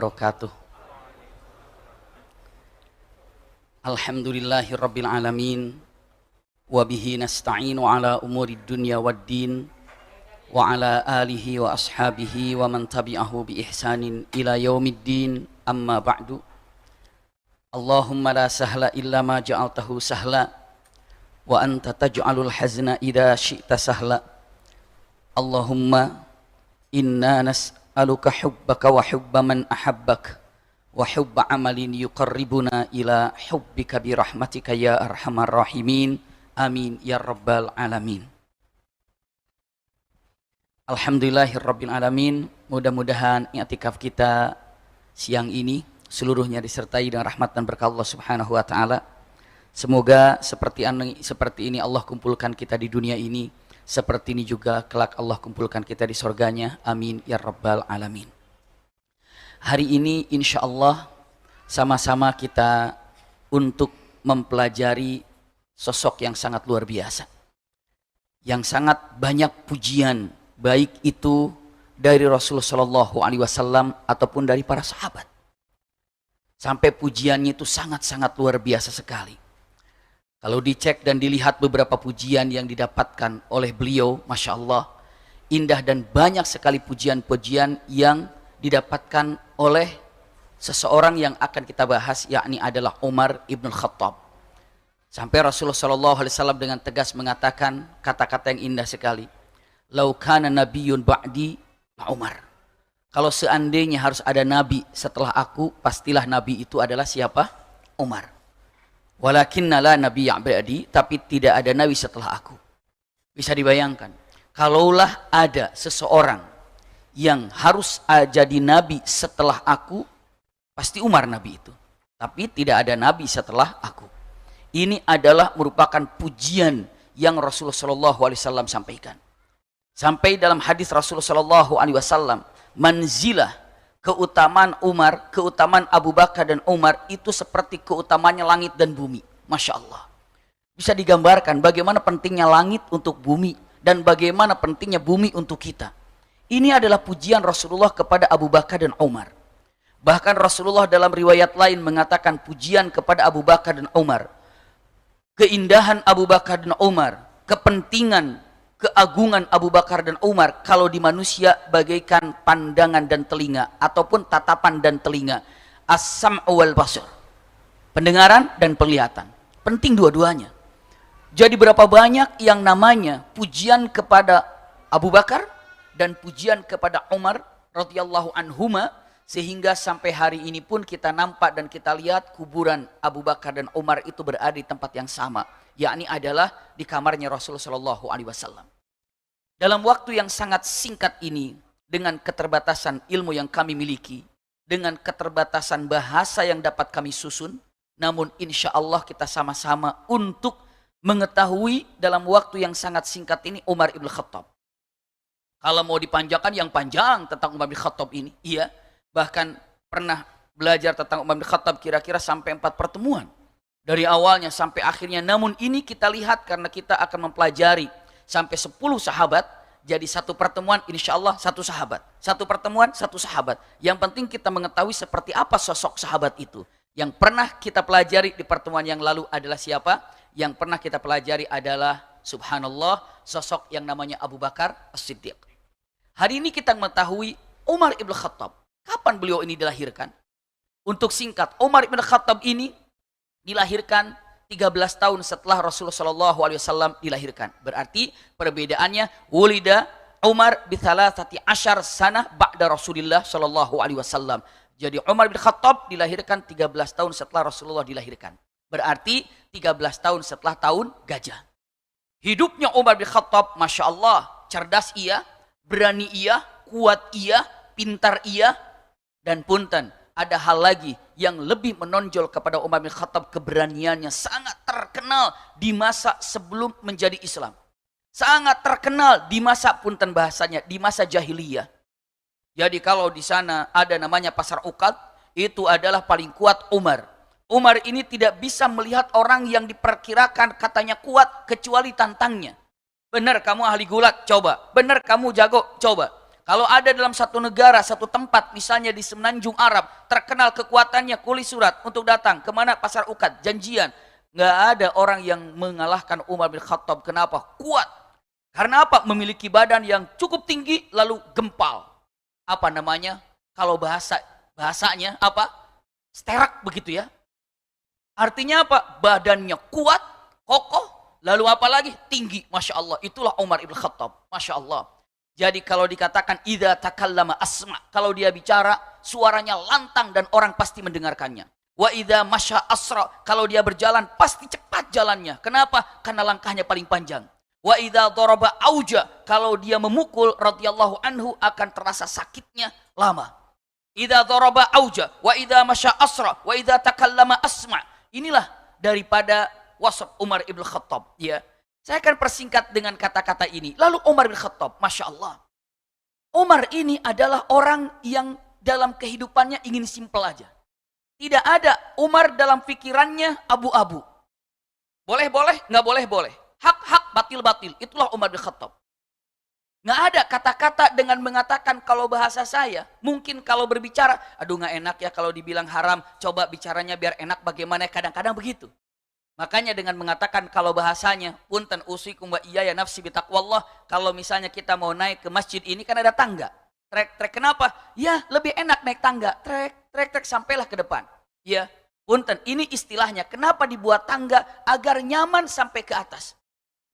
wabarakatuh. Alhamdulillahirabbil alamin wa bihi nasta'inu ala umuri dunya waddin wa ala alihi wa ashabihi wa man tabi'ahu bi ihsanin ila yaumiddin, amma ba'du. Allahumma la sahla illa ma ja'altahu sahla wa anta taj'alul hazna idza syi'ta sahla. Allahumma inna nas'aluka hubbaka wa hubba man ahabbak wa hubba amalin yuqarribuna ila hubbika bi rahmatika ya arhamar rahimin, amin ya rabbal alamin. Alhamdulillahirabbil alamin. Mudah-mudahan i'tikaf kita siang ini seluruhnya disertai dengan rahmat dan berkah Allah Subhanahu wa taala. Semoga seperti ini Allah kumpulkan kita di dunia ini, seperti ini juga kelak Allah kumpulkan kita di surganya, amin ya rabbal alamin. Hari ini insya Allah sama-sama kita untuk mempelajari sosok yang sangat luar biasa, yang sangat banyak pujian, baik itu dari Rasulullah SAW ataupun dari para sahabat. Sampai pujiannya itu sangat-sangat luar biasa sekali. Kalau dicek dan dilihat beberapa pujian yang didapatkan oleh beliau, Masya Allah, indah dan banyak sekali pujian-pujian yang didapatkan oleh seseorang yang akan kita bahas, yakni adalah Umar ibn Khattab. Sampai Rasulullah SAW dengan tegas mengatakan kata-kata yang indah sekali. Lau kana nabiyyun ba'di la Umar. Kalau seandainya harus ada nabi setelah aku, pastilah nabi itu adalah siapa? Umar. Walakinna la nabiyya ba'di, tapi tidak ada nabi setelah aku. Bisa dibayangkan, kalaulah ada seseorang yang harus jadi nabi setelah aku, pasti Umar nabi itu. Tapi tidak ada nabi setelah aku. Ini adalah merupakan pujian yang Rasulullah SAW sampaikan. Sampai dalam hadis Rasulullah SAW, manzilah, keutamaan Umar, keutamaan Abu Bakar dan Umar itu seperti keutamanya langit dan bumi. Masya Allah. Bisa digambarkan bagaimana pentingnya langit untuk bumi dan bagaimana pentingnya bumi untuk kita. Ini adalah pujian Rasulullah kepada Abu Bakar dan Umar. Bahkan Rasulullah dalam riwayat lain mengatakan pujian kepada Abu Bakar dan Umar. Keindahan Abu Bakar dan Umar, kepentingan, keagungan Abu Bakar dan Umar kalau di manusia bagaikan pandangan dan telinga ataupun tatapan dan telinga. As-sam'u wal basar. Pendengaran dan penglihatan. Penting dua-duanya. Jadi berapa banyak yang namanya pujian kepada Abu Bakar dan pujian kepada Umar radhiyallahu anhuma, sehingga sampai hari ini pun kita nampak dan kita lihat kuburan Abu Bakar dan Umar itu berada di tempat yang sama, yakni adalah di kamarnya Rasulullah SAW. Dalam waktu yang sangat singkat ini, dengan keterbatasan ilmu yang kami miliki, dengan keterbatasan bahasa yang dapat kami susun, namun insya Allah kita sama-sama untuk mengetahui dalam waktu yang sangat singkat ini Umar ibn Khattab. Kalau mau dipanjangkan yang panjang tentang Umar bin Khattab ini, iya, bahkan pernah belajar tentang Umar bin Khattab kira-kira sampai 4 pertemuan. Dari awalnya sampai akhirnya, namun ini kita lihat karena kita akan mempelajari sampai 10 sahabat, jadi satu pertemuan insya Allah satu sahabat. Satu pertemuan satu sahabat. Yang penting kita mengetahui seperti apa sosok sahabat itu. Yang pernah kita pelajari di pertemuan yang lalu adalah siapa? Yang pernah kita pelajari adalah, subhanallah, sosok yang namanya Abu Bakar As-Siddiq. Hari ini kita mengetahui Umar ibn Khattab. Kapan beliau ini dilahirkan? Untuk singkat, Umar ibn Khattab ini dilahirkan 13 tahun setelah Rasulullah SAW dilahirkan. Berarti perbedaannya, wulida Umar bi 13 sanah ba'da Rasulullah SAW. Jadi Umar bin Khattab dilahirkan 13 tahun setelah Rasulullah dilahirkan. Berarti 13 tahun setelah tahun gajah. Hidupnya Umar bin Khattab, Masya Allah, cerdas ia, berani ia, kuat ia, pintar ia, dan punten, ada hal lagi yang lebih menonjol kepada Umar bin Khattab, keberaniannya sangat terkenal di masa sebelum menjadi Islam. Sangat terkenal di masa, punten bahasanya, di masa jahiliyah. Jadi kalau di sana ada namanya pasar Uqad, itu adalah paling kuat Umar. Umar ini tidak bisa melihat orang yang diperkirakan katanya kuat kecuali tantangnya. Benar kamu ahli gulat? Coba. Benar kamu jago? Coba. Kalau ada dalam satu negara, satu tempat, misalnya di Semenanjung Arab, terkenal kekuatannya, kuli surat untuk datang. Kemana? Pasar Ukat, janjian. Nggak ada orang yang mengalahkan Umar bin Khattab. Kenapa? Kuat. Karena apa? Memiliki badan yang cukup tinggi, lalu gempal. Apa namanya? Kalau bahasanya apa? Sterak begitu ya. Artinya apa? Badannya kuat, kokoh, lalu apa lagi? Tinggi. Masya Allah. Itulah Umar bin Khattab. Masya Allah. Jadi kalau dikatakan idza takallama asma, kalau dia bicara suaranya lantang dan orang pasti mendengarkannya. Wa idza masya asra, kalau dia berjalan pasti cepat jalannya. Kenapa? Karena langkahnya paling panjang. Wa idza daraba auja, kalau dia memukul radhiyallahu anhu akan terasa sakitnya lama. Idza daraba auja, wa idza masya asra, wa idza takallama asma. Inilah daripada wasf Umar ibn Khattab, ya. Saya akan persingkat dengan kata-kata ini. Lalu Umar bin Khattab, Masya Allah. Umar ini adalah orang yang dalam kehidupannya ingin simpel aja. Tidak ada Umar dalam pikirannya abu-abu. Boleh-boleh, nggak boleh-boleh. Hak-hak, batil-batil. Itulah Umar bin Khattab. Nggak ada kata-kata dengan mengatakan kalau bahasa saya. Mungkin kalau berbicara, aduh nggak enak ya kalau dibilang haram. Coba bicaranya biar enak bagaimana, kadang-kadang begitu. Makanya dengan mengatakan kalau bahasanya, punten usikum wa iyaya nafsi bitaqwallah, kalau misalnya kita mau naik ke masjid ini kan ada tangga. Trek-trek kenapa? Ya lebih enak naik tangga. Trek sampailah ke depan. Ya, punten ini istilahnya. Kenapa dibuat tangga? Agar nyaman sampai ke atas.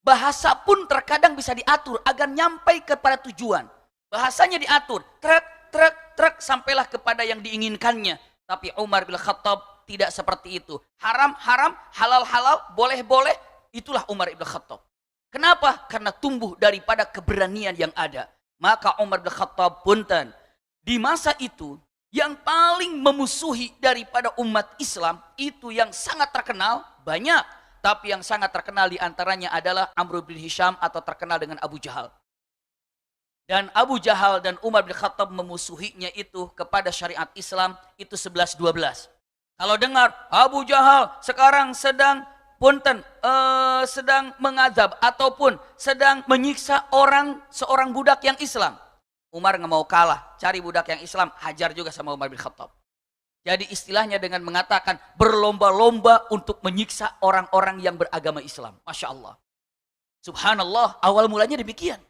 Bahasa pun terkadang bisa diatur agar nyampai kepada tujuan. Bahasanya diatur. Trek sampailah kepada yang diinginkannya. Tapi Umar bin Khattab tidak seperti itu. Haram, halal, boleh. Itulah Umar ibn Khattab. Kenapa? Karena tumbuh daripada keberanian yang ada. Maka Umar ibn Khattab punten. Di masa itu, yang paling memusuhi daripada umat Islam, itu yang sangat terkenal, banyak. Tapi yang sangat terkenal diantaranya adalah Amr bin Hisham atau terkenal dengan Abu Jahal. Dan Abu Jahal dan Umar bin Khattab memusuhinya itu kepada syariat Islam, itu 11-12. Kalau dengar Abu Jahal sekarang sedang sedang mengadab ataupun sedang menyiksa seorang budak yang Islam. Umar nggak mau kalah, cari budak yang Islam, hajar juga sama Umar bin Khattab. Jadi istilahnya dengan mengatakan berlomba-lomba untuk menyiksa orang-orang yang beragama Islam. Masya Allah. Subhanallah, awal mulanya demikian.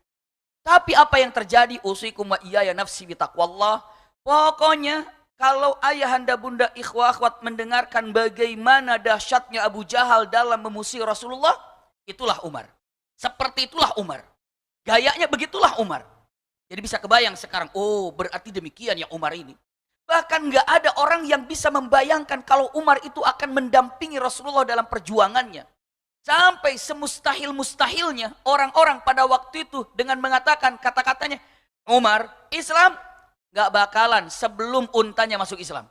Tapi apa yang terjadi? Usikum wa iyaya nafsi bitaqwallah. Pokoknya kalau ayahanda bunda ikhwah akhwat mendengarkan bagaimana dahsyatnya Abu Jahal dalam memusuhi Rasulullah, itulah Umar. Seperti itulah Umar. Gayanya begitulah Umar. Jadi bisa kebayang sekarang, oh berarti demikian ya Umar ini. Bahkan nggak ada orang yang bisa membayangkan kalau Umar itu akan mendampingi Rasulullah dalam perjuangannya. Sampai semustahil-mustahilnya orang-orang pada waktu itu dengan mengatakan kata-katanya, Umar, Islam gak bakalan sebelum untanya masuk Islam.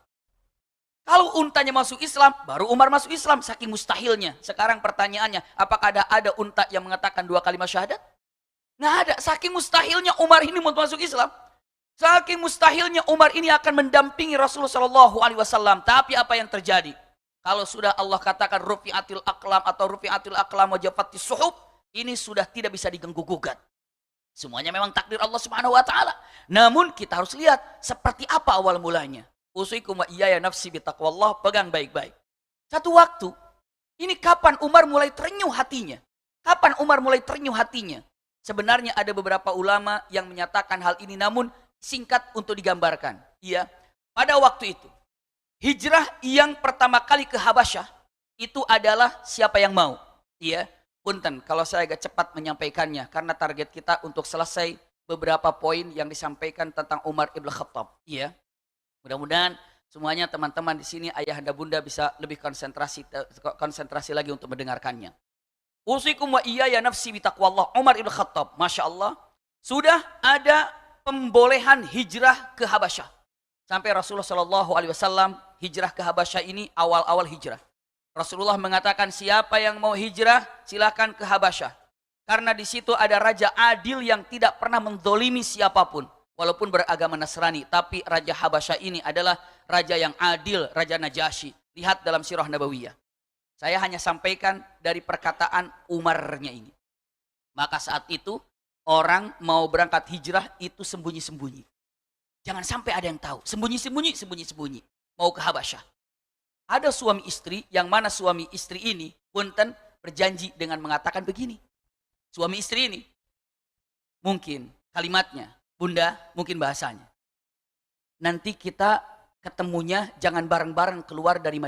Kalau untanya masuk Islam, baru Umar masuk Islam. Saking mustahilnya. Sekarang pertanyaannya, apakah ada unta yang mengatakan 2 kalimat syahadat? Nggak ada. Saking mustahilnya Umar ini mau masuk Islam. Saking mustahilnya Umar ini akan mendampingi Rasulullah SAW. Tapi apa yang terjadi? Kalau sudah Allah katakan rufi'atil aqlam atau rufi'atil aqlam wa jafatis suhub, ini sudah tidak bisa diganggu-gugat. Semuanya memang takdir Allah Subhanahu wa taala. Namun kita harus lihat seperti apa awal mulanya. Usikum wa iyaya nafsi bitaqwallah, pegang baik-baik. Satu waktu, ini kapan Umar mulai terenyuh hatinya? Kapan Umar mulai terenyuh hatinya? Sebenarnya ada beberapa ulama yang menyatakan hal ini, namun singkat untuk digambarkan. Iya, pada waktu itu hijrah yang pertama kali ke Habasyah itu adalah siapa yang mau? Iya. Punten, kalau saya agak cepat menyampaikannya, karena target kita untuk selesai beberapa poin yang disampaikan tentang Umar ibn Khattab. Iya, mudah-mudahan semuanya teman-teman di sini, ayahanda bunda bisa lebih konsentrasi lagi untuk mendengarkannya. Usikum wa iyaya nafsi bitaqwallah. Umar ibn Khattab, Masya Allah, sudah ada pembolehan hijrah ke Habasyah. Sampai Rasulullah SAW hijrah ke Habasyah ini awal-awal hijrah. Rasulullah mengatakan siapa yang mau hijrah silakan ke Habasyah. Karena di situ ada raja adil yang tidak pernah mendolimi siapapun. Walaupun beragama Nasrani. Tapi raja Habasyah ini adalah raja yang adil, Raja Najasyi. Lihat dalam sirah Nabawiyah. Saya hanya sampaikan dari perkataan Umarnya ini. Maka saat itu orang mau berangkat hijrah itu sembunyi-sembunyi. Jangan sampai ada yang tahu. Sembunyi-sembunyi. Mau ke Habasyah. Ada suami istri yang mana suami istri ini punten berjanji dengan mengatakan begini. Suami istri ini mungkin kalimatnya, Bunda, mungkin bahasanya. Nanti kita ketemunya jangan bareng-bareng keluar dari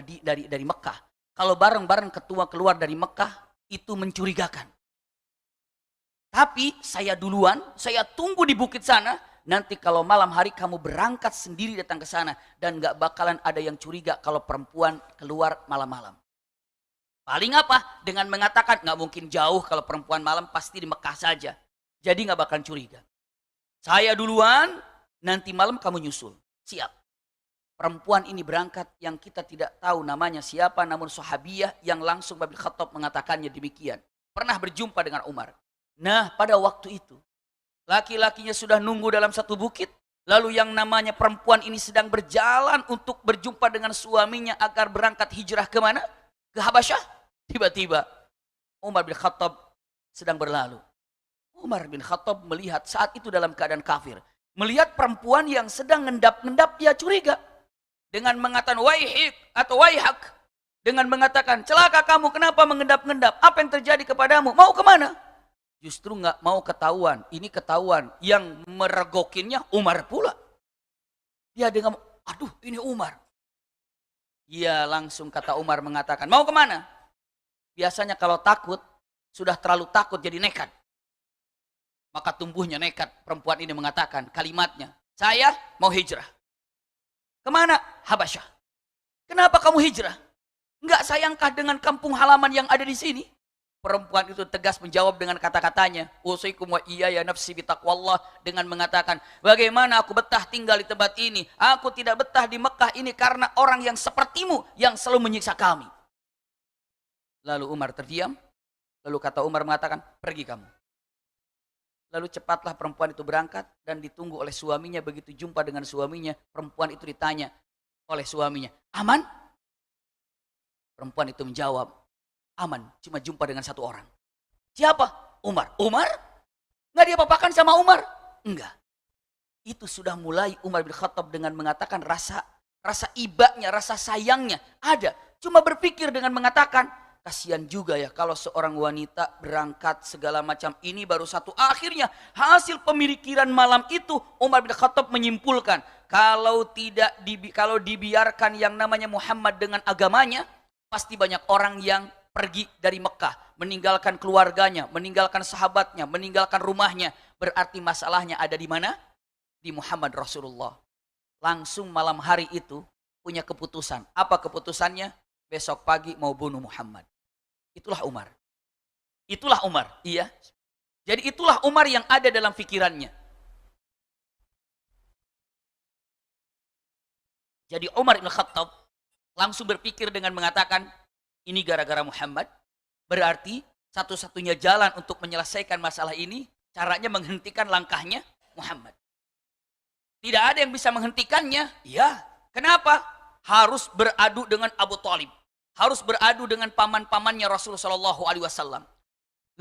Mekah. Kalau bareng-bareng keluar dari Mekah itu mencurigakan. Tapi saya duluan, saya tunggu di bukit sana. Nanti kalau malam hari kamu berangkat sendiri datang ke sana. Dan gak bakalan ada yang curiga kalau perempuan keluar malam-malam. Paling apa? Dengan mengatakan gak mungkin jauh kalau perempuan malam pasti di Mekah saja. Jadi gak bakalan curiga. Saya duluan, nanti malam kamu nyusul. Siap. Perempuan ini berangkat yang kita tidak tahu namanya siapa. Namun sahabiyah yang langsung Babil Khattab mengatakannya demikian. Pernah berjumpa dengan Umar. Nah, pada waktu itu, laki-lakinya sudah nunggu dalam satu bukit. Lalu yang namanya perempuan ini sedang berjalan untuk berjumpa dengan suaminya agar berangkat hijrah kemana? Ke Habasyah. Tiba-tiba, Umar bin Khattab sedang berlalu. Umar bin Khattab melihat saat itu dalam keadaan kafir. Melihat perempuan yang sedang ngendap-ngendap, dia curiga. Dengan mengatakan, waihik atau waihak. Dengan mengatakan, celaka kamu, kenapa mengendap-ngendap? Apa yang terjadi kepadamu? Mau kemana? Justru nggak mau ketahuan. Ini ketahuan. Yang meregokinnya Umar pula. Dia dengan, aduh ini Umar. Dia langsung kata Umar mengatakan, mau kemana? Biasanya kalau takut, sudah terlalu takut jadi nekat. Maka tumbuhnya nekat. Perempuan ini mengatakan kalimatnya, saya mau hijrah. Kemana? Habasyah. Kenapa kamu hijrah? Nggak sayangkah dengan kampung halaman yang ada di sini? Perempuan itu tegas menjawab dengan kata-katanya, usikum wa iyaya nafsi bitaqwallah, dengan mengatakan, bagaimana aku betah tinggal di tempat ini? Aku tidak betah di Mekah ini karena orang yang sepertimu yang selalu menyiksa kami. Lalu Umar terdiam, lalu kata Umar mengatakan, pergi kamu. Lalu cepatlah perempuan itu berangkat dan ditunggu oleh suaminya. Begitu jumpa dengan suaminya, perempuan itu ditanya oleh suaminya, aman? Perempuan itu menjawab, aman, cuma jumpa dengan satu orang. Siapa? Umar. Umar? Nggak diapa-apakan sama Umar? Enggak. Itu sudah mulai Umar bin Khattab dengan mengatakan rasa ibanya, rasa sayangnya ada. Cuma berpikir dengan mengatakan, kasihan juga ya kalau seorang wanita berangkat segala macam ini baru satu. Akhirnya hasil pemikiran malam itu Umar bin Khattab menyimpulkan, kalau dibiarkan yang namanya Muhammad dengan agamanya, pasti banyak orang yang pergi dari Mekah, meninggalkan keluarganya, meninggalkan sahabatnya, meninggalkan rumahnya. Berarti masalahnya ada di mana? Di Muhammad Rasulullah. Langsung malam hari itu punya keputusan. Apa keputusannya? Besok pagi mau bunuh Muhammad. Itulah Umar. Itulah Umar, iya. Jadi itulah Umar yang ada dalam pikirannya. Jadi Umar bin Khattab langsung berpikir dengan mengatakan, ini gara-gara Muhammad, berarti satu-satunya jalan untuk menyelesaikan masalah ini, caranya menghentikan langkahnya Muhammad. Tidak ada yang bisa menghentikannya. Ya, kenapa? Harus beradu dengan Abu Thalib. Harus beradu dengan paman-pamannya Rasulullah SAW.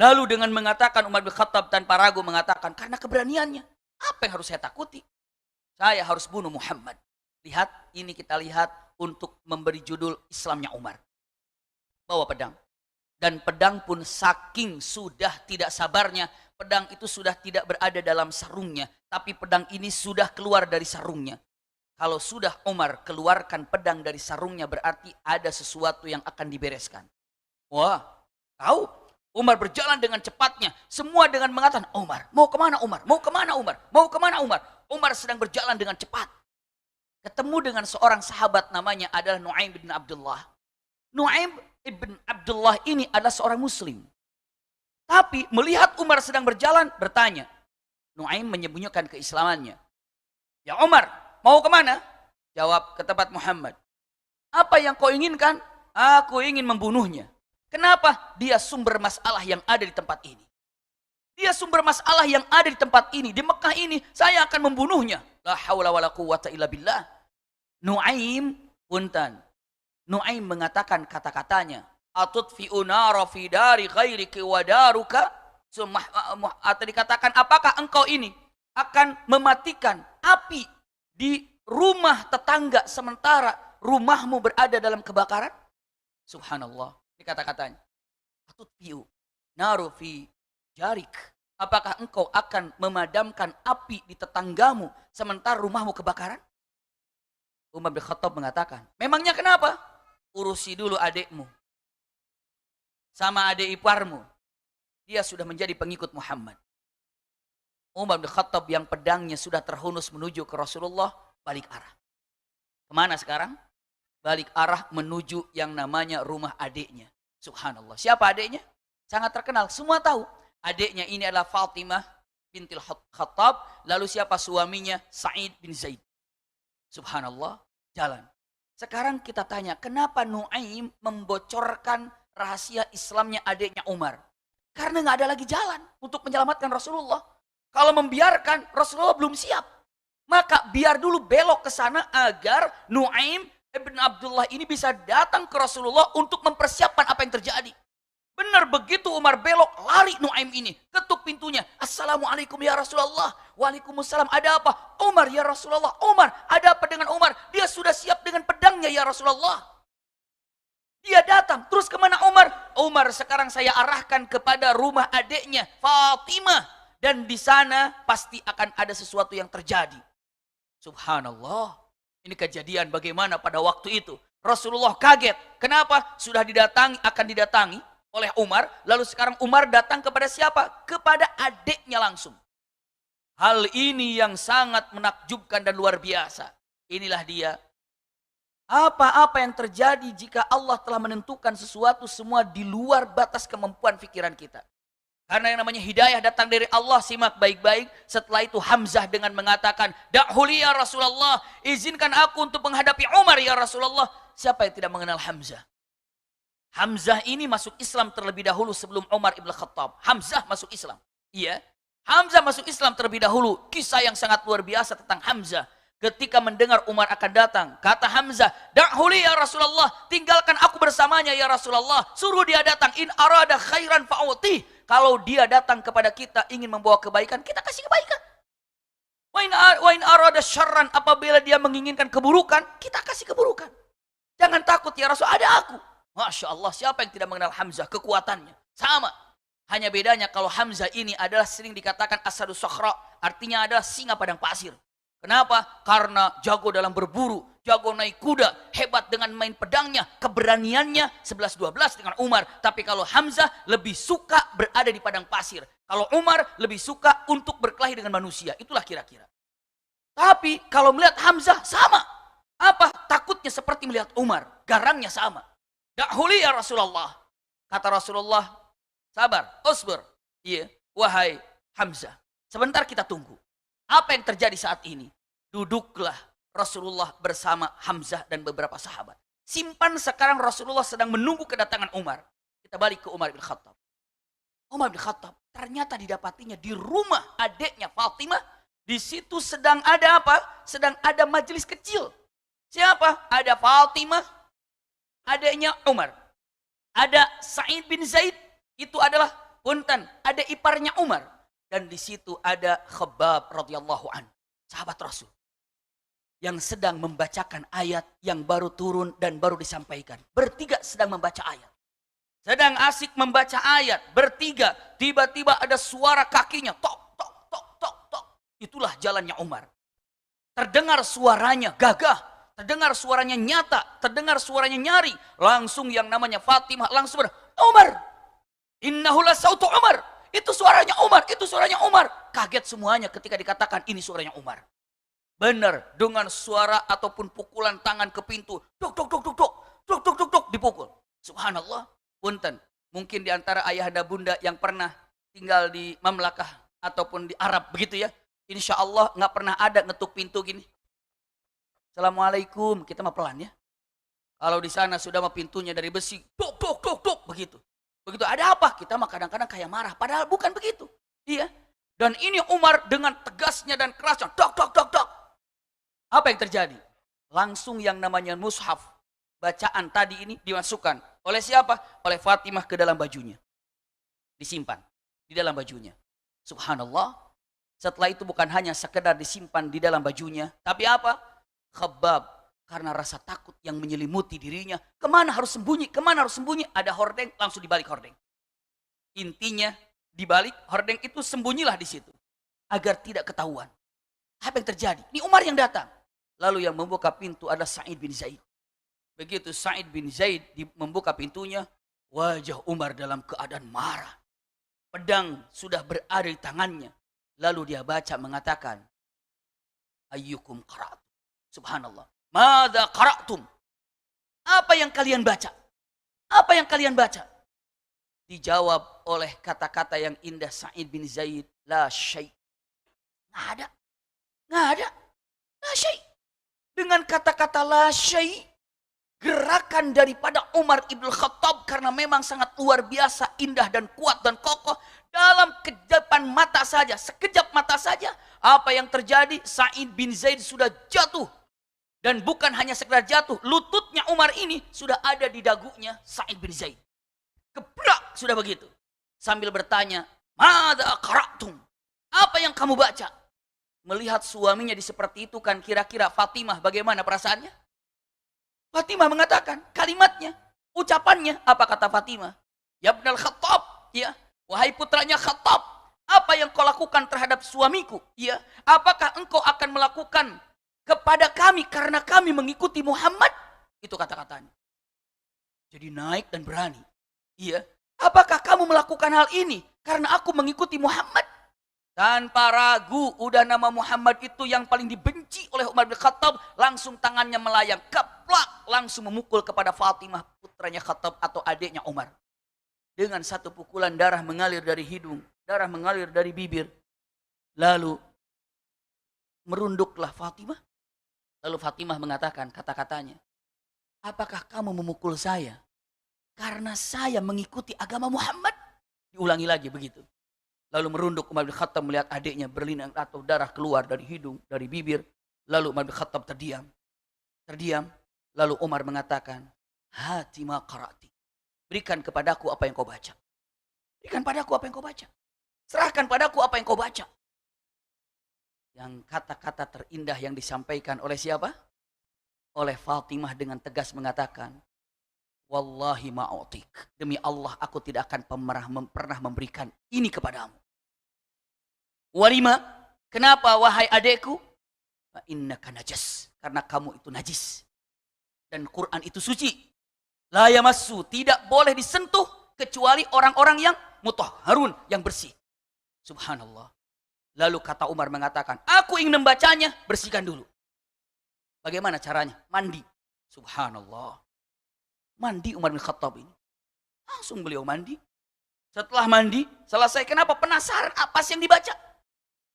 Lalu dengan mengatakan Umar bin Khattab tanpa ragu mengatakan, karena keberaniannya, apa yang harus saya takuti? Saya harus bunuh Muhammad. Lihat, ini kita lihat untuk memberi judul Islamnya Umar. Bawa pedang. Dan pedang pun saking sudah tidak sabarnya, pedang itu sudah tidak berada dalam sarungnya, tapi pedang ini sudah keluar dari sarungnya. Kalau sudah Umar keluarkan pedang dari sarungnya, berarti ada sesuatu yang akan dibereskan. Wah, tahu? Umar berjalan dengan cepatnya, semua dengan mengatakan, Umar, mau kemana Umar? Mau kemana Umar? Mau kemana Umar? Umar sedang berjalan dengan cepat. Ketemu dengan seorang sahabat namanya adalah Nu'aim bin Abdullah. Nu'aim Ibn Abdullah ini adalah seorang muslim. Tapi melihat Umar sedang berjalan, bertanya. Nu'aim menyembunyikan keislamannya. Ya Umar, mau kemana? Jawab, ke tempat Muhammad. Apa yang kau inginkan? Aku ingin membunuhnya. Kenapa? Dia sumber masalah yang ada di tempat ini. Dia sumber masalah yang ada di tempat ini. Di Mekah ini, saya akan membunuhnya. La hawla wa la quwwata illa billah. Nu'aim punten. Nu'aim mengatakan kata-katanya, atutfi'u nara fi dari ghairiki wa daruka Atau dikatakan, apakah engkau ini akan mematikan api di rumah tetangga sementara rumahmu berada dalam kebakaran? Subhanallah. Ini kata-katanya. Atutfiu naru fi jarik. Apakah engkau akan memadamkan api di tetanggamu sementara rumahmu kebakaran? Umar bin Khattab mengatakan, memangnya kenapa? Urusi dulu adikmu sama adik iparmu. Dia sudah menjadi pengikut Muhammad. Umar bin Khattab yang pedangnya sudah terhunus menuju ke Rasulullah, balik arah. Kemana sekarang? Balik arah menuju yang namanya rumah adiknya. Subhanallah. Siapa adiknya? Sangat terkenal. Semua tahu. Adiknya ini adalah Fatimah bintil Khattab. Lalu siapa suaminya? Sa'id bin Zaid. Subhanallah. Jalan. Sekarang kita tanya, kenapa Nuaim membocorkan rahasia Islamnya adiknya Umar? Karena nggak ada lagi jalan untuk menyelamatkan Rasulullah. Kalau membiarkan, Rasulullah belum siap. Maka biar dulu belok ke sana agar Nuaim ibn Abdullah ini bisa datang ke Rasulullah untuk mempersiapkan apa yang terjadi. Benar begitu Umar belok, lari Nuaim ini. Ketuk pintunya. Assalamualaikum ya Rasulullah. Waalaikumsalam. Ada apa? Umar ya Rasulullah. Umar, ada apa dengan Umar? Dia sudah siap dengan pedangnya ya Rasulullah. Dia datang. Terus kemana Umar? Umar sekarang saya arahkan kepada rumah adiknya Fatimah. Dan di sana pasti akan ada sesuatu yang terjadi. Subhanallah. Ini kejadian bagaimana pada waktu itu. Rasulullah kaget. Kenapa? Sudah akan didatangi oleh Umar. Lalu sekarang Umar datang kepada siapa? Kepada adiknya langsung. Hal ini yang sangat menakjubkan dan luar biasa. Inilah dia. Apa-apa yang terjadi jika Allah telah menentukan sesuatu semua di luar batas kemampuan pikiran kita. Karena yang namanya hidayah datang dari Allah, simak baik-baik. Setelah itu Hamzah dengan mengatakan, Da'huli ya Rasulullah, izinkan aku untuk menghadapi Umar ya Rasulullah. Siapa yang tidak mengenal Hamzah? Hamzah ini masuk Islam terlebih dahulu sebelum Umar ibn Khattab. Hamzah masuk Islam. Iya. Hamzah masuk Islam terlebih dahulu. Kisah yang sangat luar biasa tentang Hamzah. Ketika mendengar Umar akan datang, kata Hamzah, Da'huli ya Rasulullah, tinggalkan aku bersamanya ya Rasulullah. Suruh dia datang, in arada khairan fa'uti. Kalau dia datang kepada kita ingin membawa kebaikan, kita kasih kebaikan. Wa in arada syarran, apabila dia menginginkan keburukan, kita kasih keburukan. Jangan takut ya Rasul, ada aku. Masya Allah, siapa yang tidak mengenal Hamzah, kekuatannya? Sama. Hanya bedanya kalau Hamzah ini adalah sering dikatakan asadu sokhra, artinya adalah singa padang pasir. Kenapa? Karena jago dalam berburu, jago naik kuda, hebat dengan main pedangnya, keberaniannya 11-12 dengan Umar. Tapi kalau Hamzah lebih suka berada di padang pasir. Kalau Umar lebih suka untuk berkelahi dengan manusia. Itulah kira-kira. Tapi kalau melihat Hamzah sama. Apa? Takutnya seperti melihat Umar. Garangnya sama. Da'huli ya Rasulullah. Kata Rasulullah, sabar, usbur. Iya, wahai Hamzah. Sebentar kita tunggu. Apa yang terjadi saat ini? Duduklah Rasulullah bersama Hamzah dan beberapa sahabat. Simpan sekarang Rasulullah sedang menunggu kedatangan Umar. Kita balik ke Umar bin Khattab. Umar bin Khattab ternyata didapatinya di rumah adiknya Fatimah. Di situ sedang ada apa? Sedang ada majelis kecil. Siapa? Ada Fatimah, adiknya Umar. Ada Sa'id bin Zaid, itu adalah punten, ada iparnya Umar. Dan di situ ada Khabbab radhiyallahu an, sahabat Rasul, yang sedang membacakan ayat yang baru turun dan baru disampaikan. Bertiga sedang membaca ayat. Sedang asik membaca ayat, bertiga, tiba-tiba ada suara kakinya, tok, tok, tok, tok, tok. Itulah jalannya Umar. Terdengar suaranya gagah, terdengar suaranya nyata, terdengar suaranya nyari. Langsung yang namanya Fatimah langsung Umar, innahu la sautu Umar. Itu suaranya Umar, itu suaranya Umar. Kaget semuanya ketika dikatakan ini suaranya Umar. Benar, dengan suara ataupun pukulan tangan ke pintu. Duk, duk, duk, duk, duk, duk, duk, duk, duk, dipukul. Subhanallah, punten. Mungkin di antara ayahanda bunda yang pernah tinggal di Mamlakah ataupun di Arab begitu ya. Insya Allah nggak pernah ada ngetuk pintu gini. Assalamualaikum, kita mah pelan ya. Kalau di sana sudah mah pintunya dari besi, duk, duk, duk, duk, begitu. Begitu ada apa? Kita mah kadang-kadang kayak marah. Padahal bukan begitu. Iya. Dan ini Umar dengan tegasnya dan kerasnya. Dok, dok, dok, dok. Apa yang terjadi? Langsung yang namanya mushaf. Bacaan tadi ini dimasukkan. Oleh siapa? Oleh Fatimah ke dalam bajunya. Disimpan. di dalam bajunya. Subhanallah. Setelah itu bukan hanya sekedar disimpan di dalam bajunya, tapi apa? Khabbab, karena rasa takut yang menyelimuti dirinya. Kemana harus sembunyi? Kemana harus sembunyi? Ada hordeng, langsung dibalik hordeng. Intinya, dibalik hordeng itu sembunyilah di situ. Agar tidak ketahuan. Apa yang terjadi? Ini Umar yang datang. Lalu yang membuka pintu adalah Sa'id bin Zaid. Begitu Sa'id bin Zaid membuka pintunya, wajah Umar dalam keadaan marah. Pedang sudah berada di tangannya. Lalu dia baca mengatakan, ayyukum qara'tum. Subhanallah. Madza qara'tum? Apa yang kalian baca? Apa yang kalian baca? Dijawab oleh kata-kata yang indah Sa'id bin Zaid, la syai'. Nggak ada. Nggak ada. La syai'. Dengan kata-kata la syai', gerakan daripada Umar ibn Khattab karena memang sangat luar biasa, indah dan kuat dan kokoh. Dalam kejapan mata saja, sekejap mata saja, apa yang terjadi? Sa'id bin Zaid sudah jatuh. Dan bukan hanya sekedar jatuh, lututnya Umar ini sudah ada di dagunya Sa'id bin Zaid. Kebrak sudah begitu. Sambil bertanya, madza qara'tum? Apa yang kamu baca? Melihat suaminya di seperti itu kan kira-kira Fatimah bagaimana perasaannya? Fatimah mengatakan kalimatnya, ucapannya, apa kata Fatimah? Ya Ibnul Khattab, ya, wahai putranya Khattab, apa yang kau lakukan terhadap suamiku? Ya, apakah engkau akan melakukan kepada kami karena kami mengikuti Muhammad? Itu kata-katanya. Jadi naik dan berani. Iya, apakah kamu melakukan hal ini karena aku mengikuti Muhammad? Tanpa ragu, udah nama Muhammad itu yang paling dibenci oleh Umar bin Khattab, langsung tangannya melayang, keplak, langsung memukul kepada Fatimah, putranya Khattab atau adiknya Umar. Dengan satu pukulan darah mengalir dari hidung, darah mengalir dari bibir. Lalu merunduklah Fatimah. Lalu Fatimah mengatakan kata-katanya, apakah kamu memukul saya karena saya mengikuti agama Muhammad? Diulangi lagi begitu. Lalu merunduk Umar bin Khattab melihat adiknya berlinang atau darah keluar dari hidung, dari bibir. Lalu Umar bin Khattab terdiam. Terdiam. Lalu Umar mengatakan, hati ma qara'ti. Berikan kepadaku apa yang kau baca. Berikan padaku apa yang kau baca. Serahkan padaku apa yang kau baca. Yang kata-kata terindah yang disampaikan oleh siapa? Oleh Fatimah dengan tegas mengatakan, wallahi ma'utik. Demi Allah aku tidak akan pernah memberikan ini kepadamu. Walima, kenapa wahai adekku? Innaka najas. Karena kamu itu najis. Dan Quran itu suci. La yamassu, tidak boleh disentuh kecuali orang-orang yang mutahharun, yang bersih. Subhanallah. Lalu kata Umar mengatakan, aku ingin membacanya, bersihkan dulu. Bagaimana caranya? Mandi. Subhanallah. Mandi Umar bin Khattab ini. Langsung beliau mandi. Setelah mandi, selesai. Kenapa? Penasaran apa sih yang dibaca.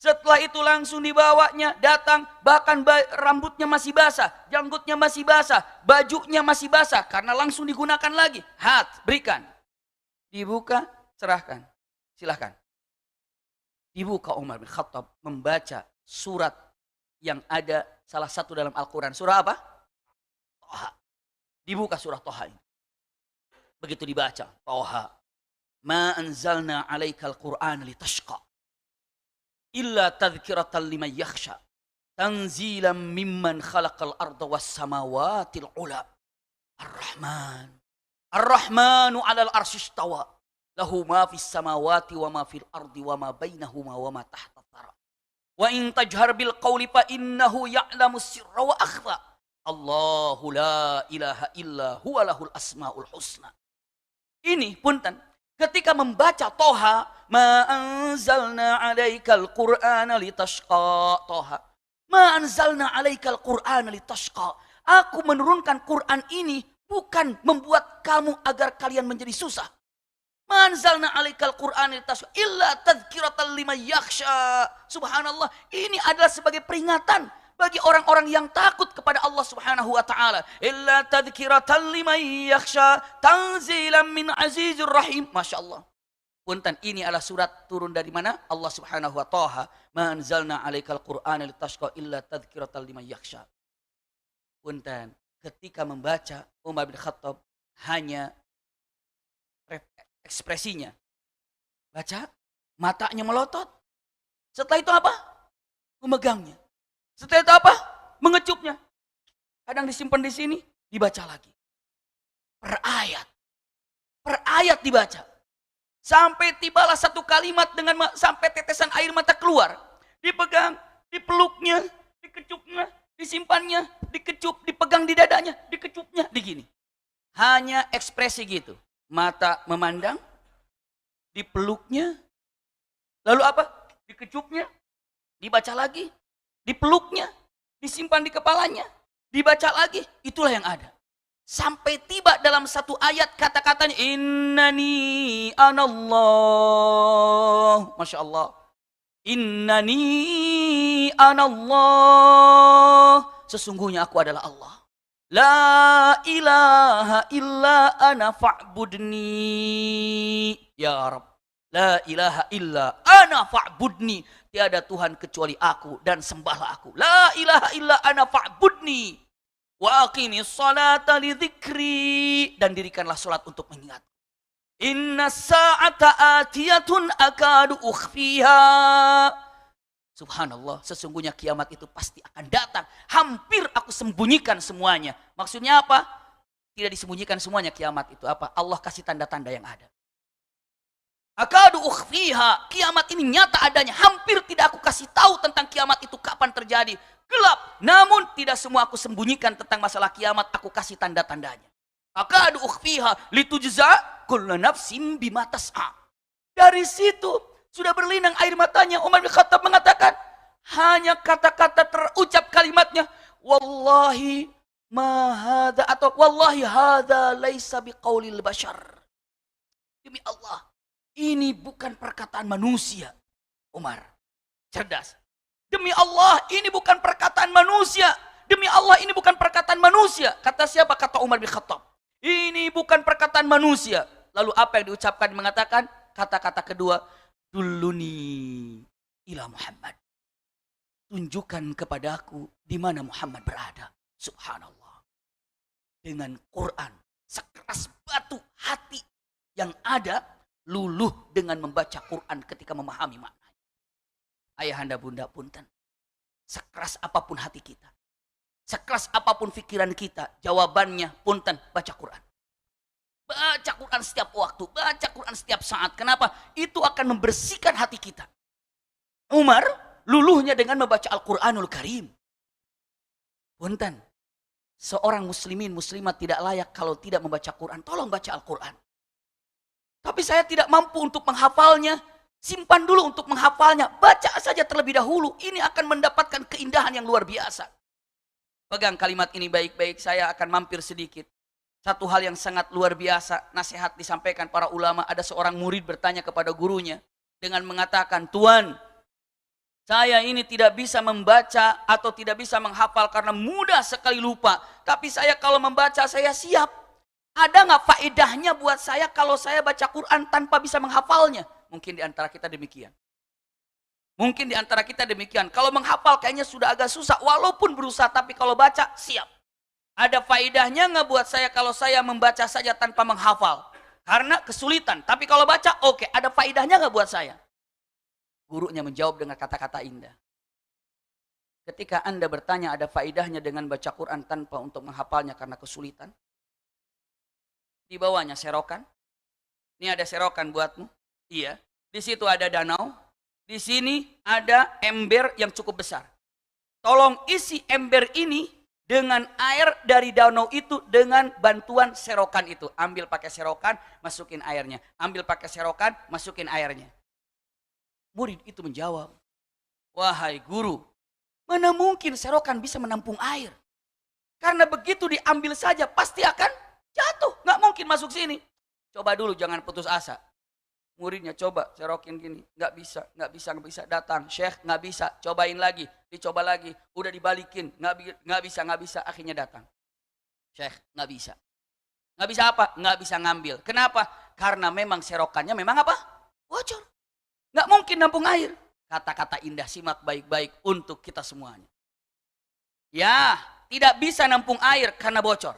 Setelah itu langsung dibawanya, datang. Bahkan rambutnya masih basah. Janggutnya masih basah. Bajunya masih basah. Karena langsung digunakan lagi. Berikan. Dibuka, serahkan. Silahkan. Dibuka Umar bin Khattab membaca surat yang ada salah satu dalam Al-Quran. Surah apa? Toha. Dibuka surah Toha ini. Begitu dibaca. Toha. Ma anzalna alaikal Qur'an litashqa. Illa tadhkiratan liman yakhsha. Tanzilan mimman khalaqal arda was samawatil ula. Ar-Rahman. Ar-Rahmanu alal arsyistawa. Lahu ma fis samawati wa ma fil ardi wa ma bainahuma wa ma tahta thara. Wa in tajhar bil qawli fa innahu ya'lamu sirra wa akhfa. Allahu la ilaha illa huwa lahul asmaul husna. Ini punten, ketika membaca Toha, ma anzalna alaikal qur'ana litashqa. Toha, ma anzalna alaikal qur'ana litashqa. Aku menurunkan Quran ini bukan membuat kamu agar kalian menjadi susah. Ma anzalna alaikal qur'ana litashqa illa tadhkiratan liman yakhsha. Subhanallah, ini adalah sebagai peringatan bagi orang-orang yang takut kepada Allah Subhanahu wa taala. Illa tadhkiratan liman yakhsha tanzilan min azizir rahim. Masya-Allah. Punten, ini adalah surat turun dari mana? Allah Subhanahu wa taala. Ma anzalna alaikal qur'ana litashqa illa tadhkiratan liman yakhsha. Punten, ketika membaca Umar bin Khattab hanya ekspresinya baca, Matanya melotot. Setelah itu apa? Memegangnya. Setelah itu apa? Mengecupnya. Kadang disimpan di sini, dibaca lagi. Per ayat dibaca. Sampai tibalah satu kalimat dengan sampai tetesan air mata keluar. Dipegang, dipeluknya, dikecupnya, disimpannya, dikecup, dipegang di dadanya, dikecupnya, digini. Hanya ekspresi gitu. Mata memandang, dipeluknya, lalu apa? Dikecupnya, dibaca lagi, dipeluknya, disimpan di kepalanya, dibaca lagi, itulah yang ada. Sampai tiba dalam satu ayat kata-katanya, innani anallah. Masya Allah. Innani anallah. Sesungguhnya aku adalah Allah. La ilaha illa ana fa'budni. Ya Rabb. La ilaha illa ana fa'budni. Tiada Tuhan kecuali aku dan sembahlah aku. La ilaha illa ana fa'budni. Wa aqimis salata li dzikri, dan dirikanlah salat untuk mengingat. Inna sa'ata atiyatun akadu ukhfiha. Subhanallah, sesungguhnya kiamat itu pasti akan datang. Hampir aku sembunyikan semuanya. Maksudnya apa? Tidak disembunyikan semuanya kiamat itu apa? Allah kasih tanda-tanda yang ada. Akadu ukhfiha, kiamat ini nyata adanya. Hampir tidak aku kasih tahu tentang kiamat itu kapan terjadi. Gelap, namun tidak semua aku sembunyikan tentang masalah kiamat, aku kasih tanda-tandanya. Akadu ukhfiha litujza kullu nafsin bima tas'a. Dari situ sudah berlinang air matanya. Umar bin Khattab mengatakan, hanya kata-kata terucap kalimatnya, wallahi ma hadza, atau wallahi hadza laisa biqaulil bashar. Demi Allah, ini bukan perkataan manusia. Umar cerdas. Demi Allah, ini bukan perkataan manusia. Demi Allah, ini bukan perkataan manusia. Kata siapa? Kata Umar bin Khattab. Ini bukan perkataan manusia. Lalu apa yang diucapkan? Mengatakan kata-kata kedua, dulluni ila Muhammad. Tunjukkan kepadaku di mana Muhammad berada. Subhanallah. Dengan Quran, sekeras batu hati yang ada, luluh dengan membaca Quran ketika memahami makna. Ayahanda bunda punten, sekeras apapun hati kita, sekeras apapun pikiran kita, jawabannya punten, baca Quran. Baca Quran setiap waktu, baca Quran setiap saat. Kenapa? Itu akan membersihkan hati kita. Umar luluhnya dengan membaca Al-Quranul Karim. Punten, seorang muslimin muslimat tidak layak kalau tidak membaca Quran. Tolong baca Al-Quran. Tapi saya tidak mampu untuk menghafalnya. Simpan dulu untuk menghafalnya. Baca saja terlebih dahulu. Ini akan mendapatkan keindahan yang luar biasa. Pegang kalimat ini baik-baik. Saya akan mampir sedikit. Satu hal yang sangat luar biasa. Nasihat disampaikan para ulama. Ada seorang murid bertanya kepada gurunya. Dengan mengatakan, Tuan, saya ini tidak bisa membaca atau tidak bisa menghafal karena mudah sekali lupa. Tapi saya kalau membaca saya siap. Ada nggak faedahnya buat saya kalau saya baca Quran tanpa bisa menghafalnya? Mungkin di antara kita demikian. Mungkin di antara kita demikian. Kalau menghafal kayaknya sudah agak susah. Walaupun berusaha, tapi kalau baca, siap. Ada faedahnya nggak buat saya kalau saya membaca saja tanpa menghafal? Karena kesulitan. Tapi kalau baca, oke. Ada faedahnya nggak buat saya? Gurunya menjawab dengan kata-kata indah. Ketika Anda bertanya ada faedahnya dengan baca Quran tanpa untuk menghafalnya karena kesulitan, di bawahnya serokan. Ini ada serokan buatmu. Iya. Di situ ada danau. Di sini ada ember yang cukup besar. Tolong isi ember ini dengan air dari danau itu dengan bantuan serokan itu. Ambil pakai serokan, masukin airnya. Ambil pakai serokan, masukin airnya. Murid itu menjawab, wahai guru, mana mungkin serokan bisa menampung air? Karena begitu diambil saja pasti akan jatuh, nggak mungkin masuk sini. Coba dulu, jangan putus asa. Muridnya coba serokin gini, nggak bisa, datang. Syekh nggak bisa, cobain lagi, dicoba lagi, udah dibalikin, nggak bisa, akhirnya datang. Syekh nggak bisa apa? Nggak bisa ngambil. Kenapa? Karena memang serokannya memang apa? Bocor, nggak mungkin nampung air. Kata-kata indah, simak baik-baik untuk kita semuanya. Ya, tidak bisa nampung air karena bocor.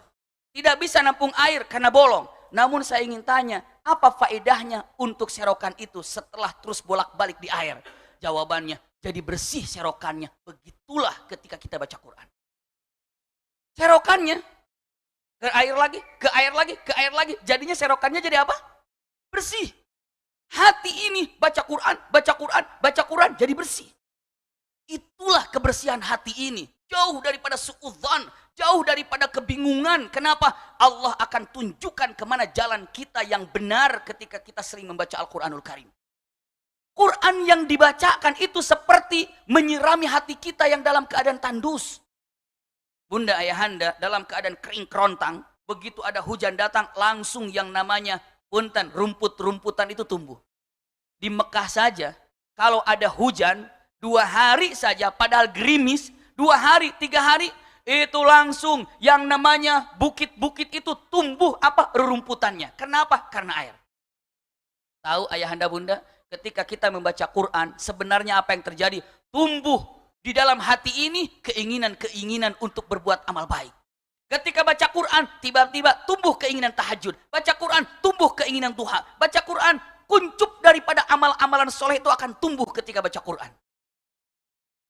Tidak bisa nampung air karena bolong. Namun saya ingin tanya, apa faedahnya untuk serokan itu setelah terus bolak-balik di air? Jawabannya, jadi bersih serokannya. Begitulah ketika kita baca Quran. Serokannya, ke air lagi, ke air lagi, ke air lagi. Jadinya serokannya jadi apa? Bersih. Hati ini baca Quran, baca Quran, baca Quran, jadi bersih. Itulah kebersihan hati ini. Jauh daripada suudzon, jauh daripada kebingungan. Kenapa? Allah akan tunjukkan kemana jalan kita yang benar ketika kita sering membaca Al-Quranul Karim. Quran yang dibacakan itu seperti menyirami hati kita yang dalam keadaan tandus. Bunda ayahanda dalam keadaan kering kerontang. Begitu ada hujan datang, langsung yang namanya punten, rumput-rumputan itu tumbuh. Di Mekah saja, kalau ada hujan, 2 hari saja, padahal gerimis, 2 hari, 3 hari, itu langsung yang namanya bukit-bukit itu tumbuh apa? Rerumputannya. Kenapa? Karena air. Tahu ayahanda bunda, ketika kita membaca Quran, sebenarnya apa yang terjadi? Tumbuh di dalam hati ini keinginan-keinginan untuk berbuat amal baik. Ketika baca Quran, tiba-tiba tumbuh keinginan tahajud. Baca Quran, tumbuh keinginan duha. Baca Quran, kuncup daripada amal-amalan soleh itu akan tumbuh ketika baca Quran.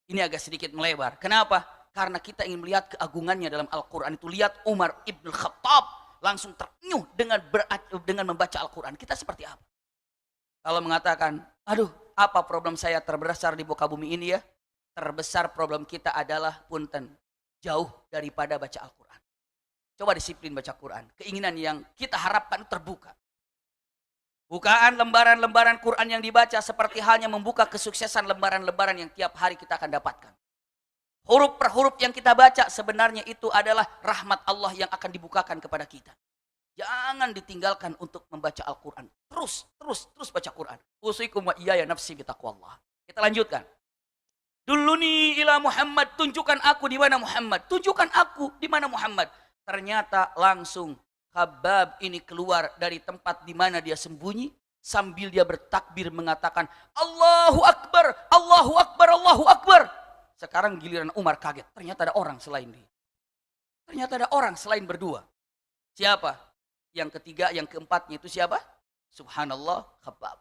Ini agak sedikit melebar. Kenapa? Karena kita ingin melihat keagungannya dalam Al-Quran itu. Lihat Umar ibn Khattab langsung terenyuh dengan membaca Al-Quran. Kita seperti apa? Kalau mengatakan, aduh apa problem saya terbesar di muka bumi ini ya? Terbesar problem kita adalah punten. Jauh daripada baca Al-Quran. Coba disiplin baca Quran. Keinginan yang kita harapkan terbuka. Bukaan lembaran-lembaran Quran yang dibaca seperti halnya membuka kesuksesan lembaran-lembaran yang tiap hari kita akan dapatkan. Huruf per huruf yang kita baca sebenarnya itu adalah rahmat Allah yang akan dibukakan kepada kita. Jangan ditinggalkan untuk membaca Al-Quran. Terus baca Quran. Usikum wa iyaya nafsi bitaqwallah. Kita lanjutkan. Duluni ila Muhammad. Tunjukkan aku di mana Muhammad. Tunjukkan aku di mana Muhammad. Ternyata langsung Khabbab ini keluar dari tempat di mana dia sembunyi. Sambil dia bertakbir mengatakan, Allahu Akbar, Allahu Akbar, Allahu Akbar. Sekarang giliran Umar kaget. Ternyata ada orang selain dia. Ternyata ada orang selain berdua. Siapa? Yang ketiga, yang keempatnya itu siapa? Subhanallah, Khabbab.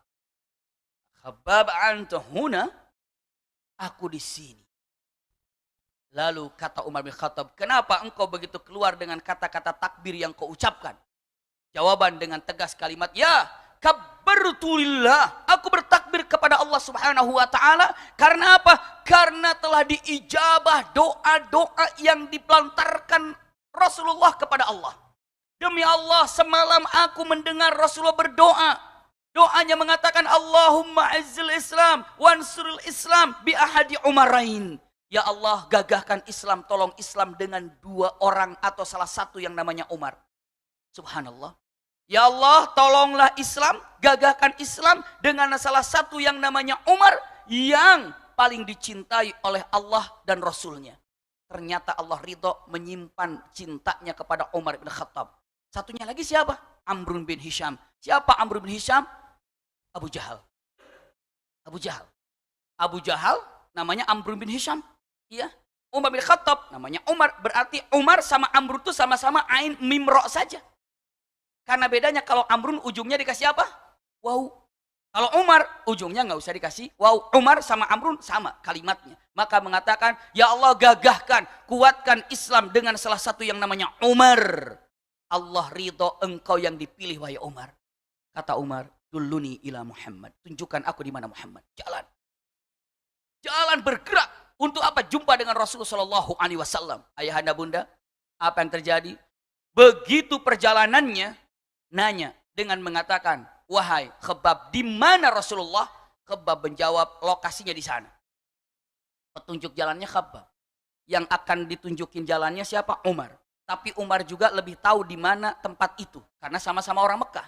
Khabbab anta huna, aku di sini. Lalu kata Umar bin Khattab, kenapa engkau begitu keluar dengan kata-kata takbir yang kau ucapkan? Jawaban dengan tegas kalimat, ya kabbartu lillah. Aku bertakbir kepada Allah Subhanahu wa taala karena apa? Karena telah diijabah doa-doa yang dipelantarkan Rasulullah kepada Allah. Demi Allah, semalam aku mendengar Rasulullah berdoa. Doanya mengatakan, Allahumma azzil Islam, wansuril Islam bi ahadi umarain. Ya Allah, gagahkan Islam, tolong Islam dengan 2 orang atau salah satu yang namanya Umar. Subhanallah. Ya Allah, tolonglah Islam, gagahkan Islam dengan salah satu yang namanya Umar yang paling dicintai oleh Allah dan Rasulnya. Ternyata Allah ridho menyimpan cintanya kepada Umar bin Khattab. Satunya lagi siapa? Amrun bin Hisham. Siapa Amrun bin Hisham? Abu Jahal. Abu Jahal. Abu Jahal namanya Amrun bin Hisham. Iya. Umar bin Khattab namanya Umar. Berarti Umar sama Amrun itu sama-sama ain mim ro saja. Karena bedanya kalau Amrun ujungnya dikasih apa? Wow. Kalau Umar ujungnya nggak usah dikasih wow. Umar sama Amrun sama kalimatnya. Maka mengatakan, ya Allah gagahkan, kuatkan Islam dengan salah satu yang namanya Umar. Allah ridho engkau yang dipilih wahai Umar. Kata Umar, duluni ila Muhammad. Tunjukkan aku di mana Muhammad. Jalan. Jalan bergerak. Untuk apa? Jumpa dengan Rasulullah SAW. Ayahanda bunda, apa yang terjadi? Begitu perjalanannya, nanya dengan mengatakan, wahai Khabbab, di mana Rasulullah? Khabbab menjawab, lokasinya di sana. Petunjuk jalannya Khabbab. Yang akan ditunjukin jalannya siapa? Umar. Tapi Umar juga lebih tahu di mana tempat itu. Karena sama-sama orang Mekah.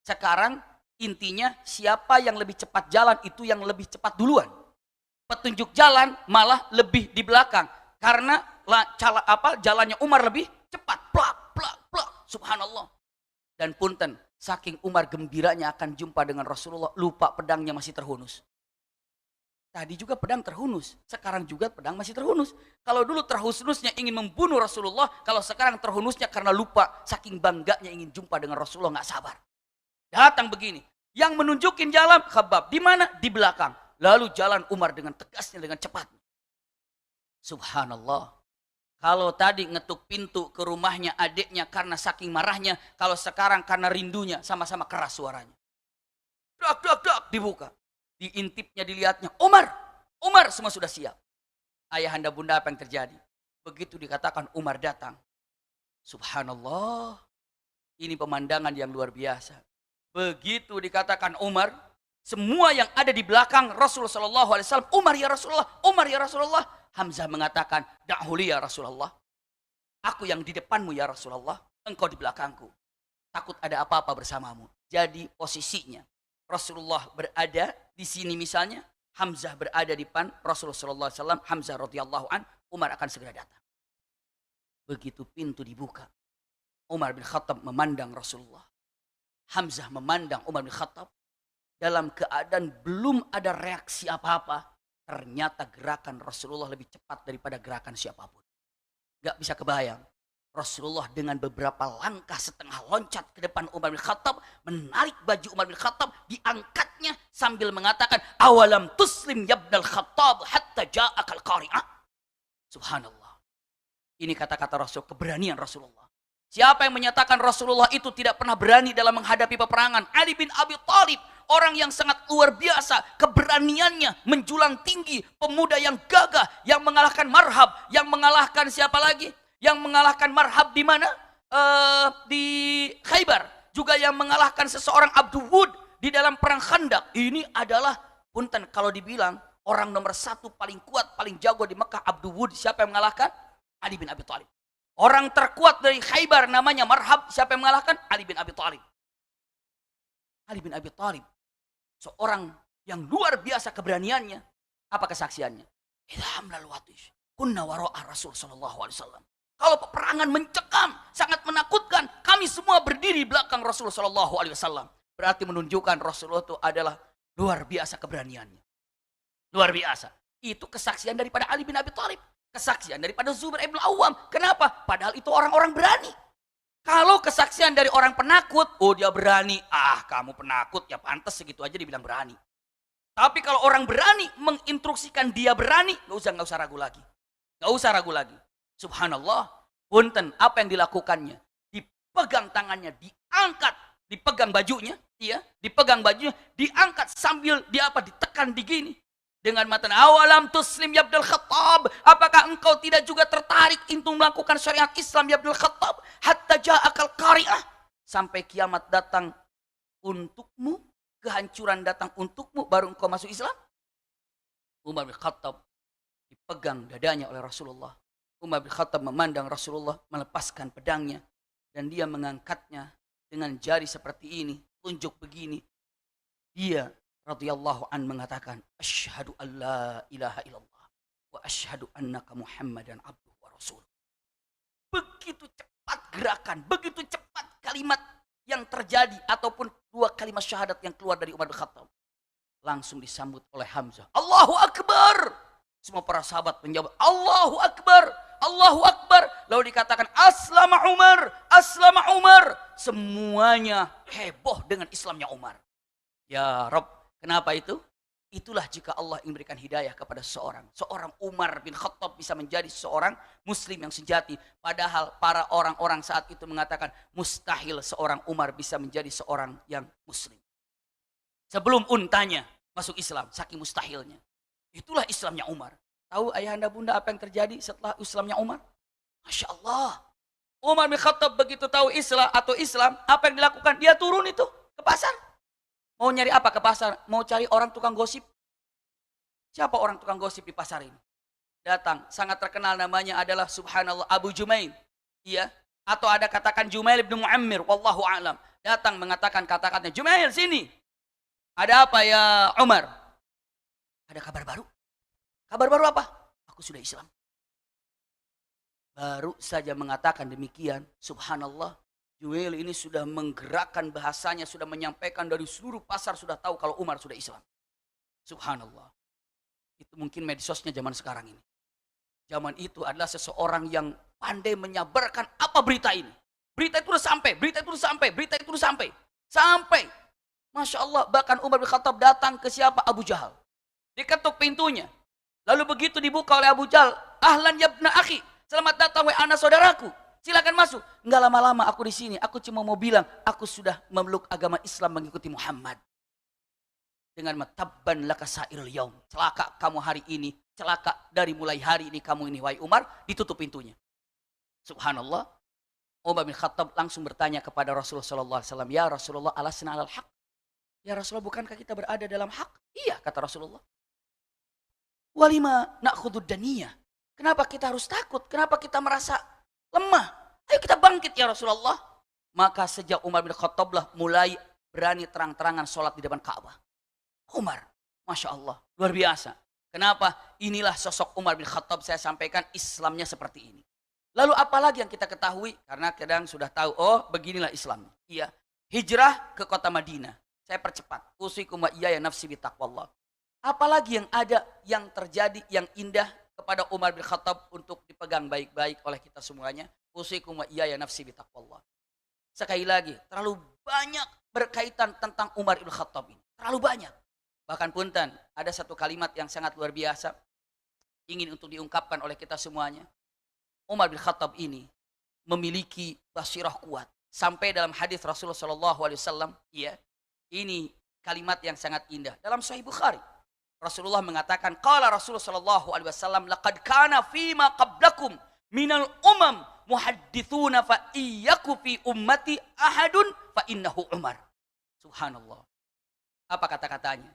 Sekarang intinya siapa yang lebih cepat jalan itu yang lebih cepat duluan. Petunjuk jalan malah lebih di belakang. Karena jalannya Umar lebih cepat. Plak, plak, plak. Subhanallah. Dan punten, saking Umar gembiranya akan jumpa dengan Rasulullah, lupa pedangnya masih terhunus. Tadi juga pedang terhunus, sekarang juga pedang masih terhunus. Kalau dulu terhunusnya ingin membunuh Rasulullah, kalau sekarang terhunusnya karena lupa, saking bangganya ingin jumpa dengan Rasulullah, nggak sabar. Datang begini. Yang menunjukin jalan Khabbab. Di mana? Di belakang. Lalu jalan Umar dengan tegasnya, dengan cepat. Subhanallah. Kalau tadi ngetuk pintu ke rumahnya adiknya karena saking marahnya. Kalau sekarang karena rindunya, sama-sama keras suaranya. Dak, dak, dak, dibuka. Diintipnya, dilihatnya. Umar, Umar, semua sudah siap. Ayahanda bunda, apa yang terjadi? Begitu dikatakan Umar datang. Subhanallah. Ini pemandangan yang luar biasa. Begitu dikatakan Umar, semua yang ada di belakang Rasulullah SAW, Umar ya Rasulullah, Umar ya Rasulullah. Hamzah mengatakan, da'huli ya Rasulullah. Aku yang di depanmu ya Rasulullah, engkau di belakangku. Takut ada apa-apa bersamamu. Jadi posisinya, Rasulullah berada di sini misalnya, Hamzah berada di depan Rasulullah SAW, Hamzah radhiyallahu an, Umar akan segera datang. Begitu pintu dibuka, Umar bin Khattab memandang Rasulullah. Hamzah memandang Umar bin Khattab. Dalam keadaan belum ada reaksi apa-apa. Ternyata gerakan Rasulullah lebih cepat daripada gerakan siapapun. Gak bisa kebayang. Rasulullah dengan beberapa langkah setengah loncat ke depan Umar bin Khattab. Menarik baju Umar bin Khattab. Diangkatnya sambil mengatakan. Awalam tuslim yabnal Khattab hatta ja'akal qari'ah. Subhanallah. Ini kata-kata Rasul, keberanian Rasulullah. Siapa yang menyatakan Rasulullah itu tidak pernah berani dalam menghadapi peperangan? Ali bin Abi Thalib, orang yang sangat luar biasa, keberaniannya menjulang tinggi, pemuda yang gagah, yang mengalahkan Marhab, yang mengalahkan siapa lagi? Yang mengalahkan Marhab di mana? Di Khaybar. Juga yang mengalahkan seseorang Abdul Wud di dalam perang Khandaq. Ini adalah, punten kalau dibilang orang nomor satu paling kuat, paling jago di Mekah, Abdul Wud. Siapa yang mengalahkan? Ali bin Abi Thalib. Orang terkuat dari Khaybar namanya Marhab. Siapa yang mengalahkan? Ali bin Abi Thalib. Ali bin Abi Thalib. Seorang yang luar biasa keberaniannya. Apa kesaksiannya? Idham lal watish. Kunna waro'a Rasul SAW. Kalau peperangan mencekam, sangat menakutkan. Kami semua berdiri di belakang Rasul SAW. Berarti menunjukkan Rasulullah itu adalah luar biasa keberaniannya. Luar biasa. Itu kesaksian daripada Ali bin Abi Thalib. Kesaksian daripada Zubair ibn Awam. Kenapa? Padahal itu orang-orang berani. Kalau kesaksian dari orang penakut, oh dia berani. Ah, kamu penakut, ya pantas segitu aja dibilang berani. Tapi kalau orang berani menginstruksikan dia berani, nggak usah ragu lagi. Nggak usah ragu lagi. Subhanallah. Punten, apa yang dilakukannya? Dipegang tangannya, diangkat, dipegang bajunya, iya, dipegang bajunya, diangkat sambil ditekan di gini. Dengan mata awalam tuslim ya Abdul Khattab, apakah engkau tidak juga tertarik untuk melakukan syariat Islam ya Abdul Khattab hatta ja'akal qari'ah, sampai kiamat datang untukmu, kehancuran datang untukmu baru engkau masuk Islam? Umar bin Khattab dipegang dadanya oleh Rasulullah. Umar bin Khattab memandang Rasulullah, melepaskan pedangnya dan dia mengangkatnya dengan jari seperti ini, tunjuk begini. Dia radhiyallahu an mengatakan, asyhadu an la ilaha illallah wa asyhadu annaka Muhammadan abduhu wa rasul. Begitu cepat gerakan, begitu cepat kalimat yang terjadi ataupun dua kalimat syahadat yang keluar dari Umar bin Khattab. Langsung disambut oleh Hamzah. Allahu Akbar. Semua para sahabat menjawab, Allahu Akbar, Allahu Akbar. Lalu dikatakan, Aslama Umar, Aslama Umar. Semuanya heboh dengan Islamnya Umar. Ya Rabb. Kenapa itu? Itulah jika Allah ingin memberikan hidayah kepada seseorang. Seorang Umar bin Khattab bisa menjadi seorang muslim yang sejati. Padahal para orang-orang saat itu mengatakan mustahil seorang Umar bisa menjadi seorang yang muslim. Sebelum untanya masuk Islam, saking mustahilnya. Itulah Islamnya Umar. Tahu ayahanda bunda apa yang terjadi setelah Islamnya Umar? Masya Allah. Umar bin Khattab begitu tahu Islam atau Islam, apa yang dilakukan? Dia turun itu ke pasar. Mau nyari apa ke pasar? Mau cari orang tukang gosip. Siapa orang tukang gosip di pasar ini? Datang, sangat terkenal namanya adalah subhanallah Abu Jumail. Iya, atau ada katakan Jumail bin Muammir, wallahu a'lam. Datang mengatakan kata-katanya, Jumail sini. Ada apa ya Umar? Ada kabar baru. Kabar baru apa? Aku sudah Islam. Baru saja mengatakan demikian, subhanallah. Jumail ini sudah menggerakkan bahasanya, sudah menyampaikan dari seluruh pasar sudah tahu kalau Umar sudah Islam. Subhanallah. Itu mungkin medsosnya zaman sekarang ini. Zaman itu adalah seseorang yang pandai menyabarkan apa berita ini. Berita itu sudah sampai, berita itu sudah sampai, berita itu sudah sampai. Sampai, Masya Allah, bahkan Umar bin Khattab datang ke siapa? Abu Jahal. Diketuk pintunya. Lalu begitu dibuka oleh Abu Jahal, ahlan yabna akhi, selamat datang wahai anak saudaraku. Silakan masuk. Enggak lama-lama aku di sini. Aku cuma mau bilang, aku sudah memeluk agama Islam mengikuti Muhammad. Dengan matabban laka sairul yaum. Celaka kamu hari ini. Celaka dari mulai hari ini kamu ini wahai Umar. Ditutup pintunya. Subhanallah. Umar bin Khattab langsung bertanya kepada Rasulullah SAW. Ya Rasulullah, alasna alal haq. Ya Rasulullah, bukankah kita berada dalam hak? Iya, kata Rasulullah. Walima na'khudud daniyah. Kenapa kita harus takut? Kenapa kita merasa lemah? Ayo kita bangkit ya Rasulullah. Maka sejak Umar bin Khattab lah mulai berani terang-terangan sholat di depan Ka'bah. Umar, Masya Allah, luar biasa. Kenapa? Inilah sosok Umar bin Khattab, saya sampaikan Islamnya seperti ini. Lalu apalagi yang kita ketahui? Karena kadang sudah tahu, oh beginilah Islam. Iya, hijrah ke kota Madinah. Saya percepat. Usikum wa iyaya nafsi bitaqwallah. Apalagi yang ada, yang terjadi, yang indah kepada Umar bin Khattab untuk dipegang baik-baik oleh kita semuanya. Usikum wa iyaya nafsi bitaqwallah. Sekali lagi, terlalu banyak berkaitan tentang Umar bin Khattab ini. Terlalu banyak. Bahkan punten, ada satu kalimat yang sangat luar biasa. Ingin untuk diungkapkan oleh kita semuanya. Umar bin Khattab ini memiliki basirah kuat. Sampai dalam hadis Rasulullah SAW, ya, ini kalimat yang sangat indah. Dalam Sahih Bukhari, Rasulullah mengatakan, qala Rasulullah SAW, laqad kana fima qablakum minal umam muhaddithuna fa iyyaku fi ummati ahadun fa innahu Umar. Subhanallah. Apa kata-katanya?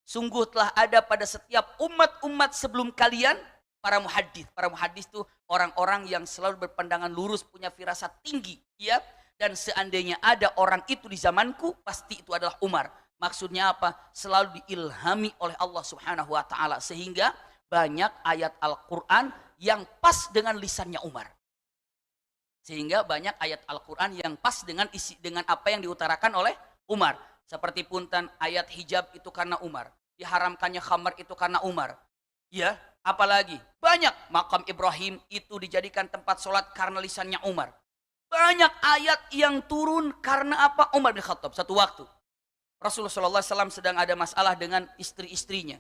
Sungguh telah ada pada setiap umat-umat sebelum kalian para muhaddits. Para muhaddits itu orang-orang yang selalu berpandangan lurus, punya firasat tinggi, ya. Dan seandainya ada orang itu di zamanku, pasti itu adalah Umar. Maksudnya apa? Selalu diilhami oleh Allah Subhanahu wa taala sehingga banyak ayat Al-Qur'an yang pas dengan lisannya Umar. Sehingga banyak ayat Al-Qur'an yang pas dengan isi, dengan apa yang diutarakan oleh Umar. Seperti punten ayat hijab itu karena Umar. Diharamkannya khamar itu karena Umar. Ya, apalagi banyak makam Ibrahim itu dijadikan tempat sholat karena lisannya Umar. Banyak ayat yang turun karena apa? Umar bin Khattab. Satu waktu Rasulullah SAW sedang ada masalah dengan istri-istrinya.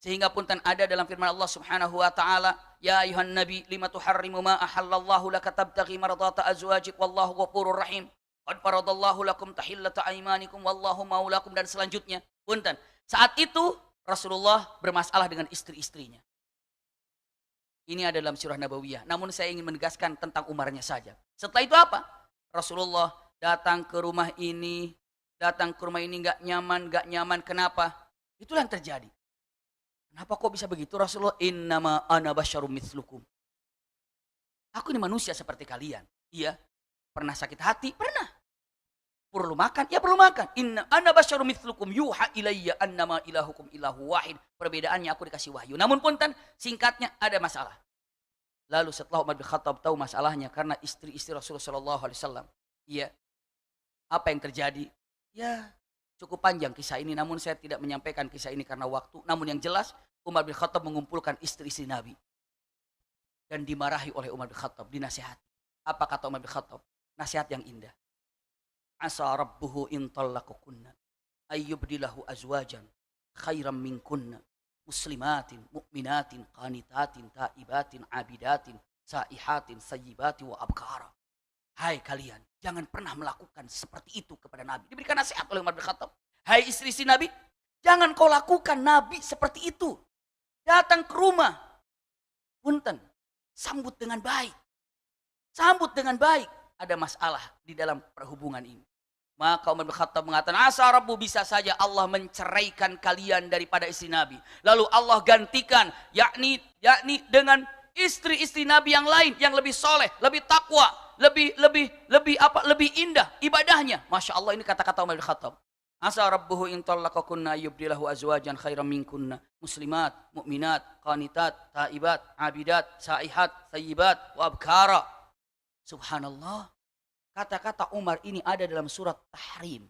Sehingga punten ada dalam firman Allah Subhanahu wa taala, ya ayuhan nabi lima tuharrimu ma ahallallahu laka tabtaghi mardata azwajik wallahu ghafurur rahim. Qad faradallahu lakum tahillata aymanikum wallahu maulakum, dan selanjutnya. Punten. Saat itu Rasulullah bermasalah dengan istri-istrinya. Ini ada dalam surah Nabawiyah. Namun saya ingin menegaskan tentang Umarnya saja. Setelah itu apa? Rasulullah datang ke rumah ini nggak nyaman. Kenapa? Itulah yang terjadi. Kenapa kok bisa begitu Rasulullah? Innama ana basyarum mithlukum. Aku ini manusia seperti kalian. Iya. Pernah sakit hati? Pernah. Perlu makan? Ya perlu makan. Inna ana basyarum mithlukum yuha ilayya annama ilahukum ilahu wahid. Perbedaannya aku dikasih wahyu. Namun punten, singkatnya ada masalah. Lalu setelah Umar bin Khattab tahu masalahnya karena istri-istri Rasulullah SAW. Iya. Apa yang terjadi? Ya cukup panjang kisah ini. Namun saya tidak menyampaikan kisah ini karena waktu. Namun yang jelas Umar bin Khattab mengumpulkan istri-istri Nabi. Dan dimarahi oleh Umar bin Khattab. Dinasihati. Apa kata Umar bin Khattab? Nasihat yang indah. Asa rabbuhu in tallaqukunna ayyubdilahu azwajan khairan minkunna muslimatin mu'minatin qanitatin taibatin abidatin saihatin sayyibatin wa abkara. Hai kalian, jangan pernah melakukan seperti itu kepada Nabi. Diberikan nasihat oleh Umar bin Khattab. Hai istri-istri Nabi, jangan kau lakukan Nabi seperti itu. Datang ke rumah, punten, sambut dengan baik. Sambut dengan baik. Ada masalah di dalam perhubungan ini. Maka Umar bin Khattab mengatakan, asa Rabbu, bisa saja Allah menceraikan kalian daripada istri Nabi. Lalu Allah gantikan, yakni dengan istri-istri Nabi yang lain, yang lebih soleh, lebih takwa, lebih indah ibadahnya. Masya Allah, ini kata-kata Umar bin Khattab. Asa Rabbuhu in tallaqakunna yubdilahu azwajan khairan minkunna muslimat, mu'minat, qanitat, taibat, abidat, saihat, sayyibat, wa abkara. Subhanallah. Kata-kata Umar ini ada dalam surat Tahrim.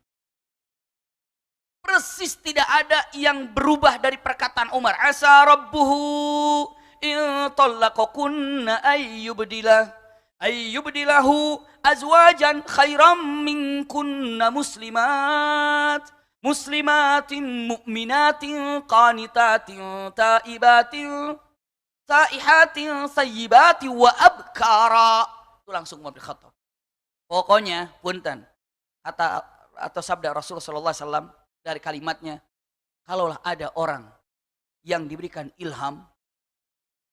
Persis tidak ada yang berubah dari perkataan Umar. Asa rabbuhu in tallaqakunna ayyubdilah ayyubdilahu azwajan khairam minkunna muslimatin mu'minatin qanitatin taibatin saihatin sayyibatin wa abkara. Itu langsung Umar bin Khattab. Pokoknya punten kata atau sabda Rasulullah SAW dari kalimatnya, kalaulah ada orang yang diberikan ilham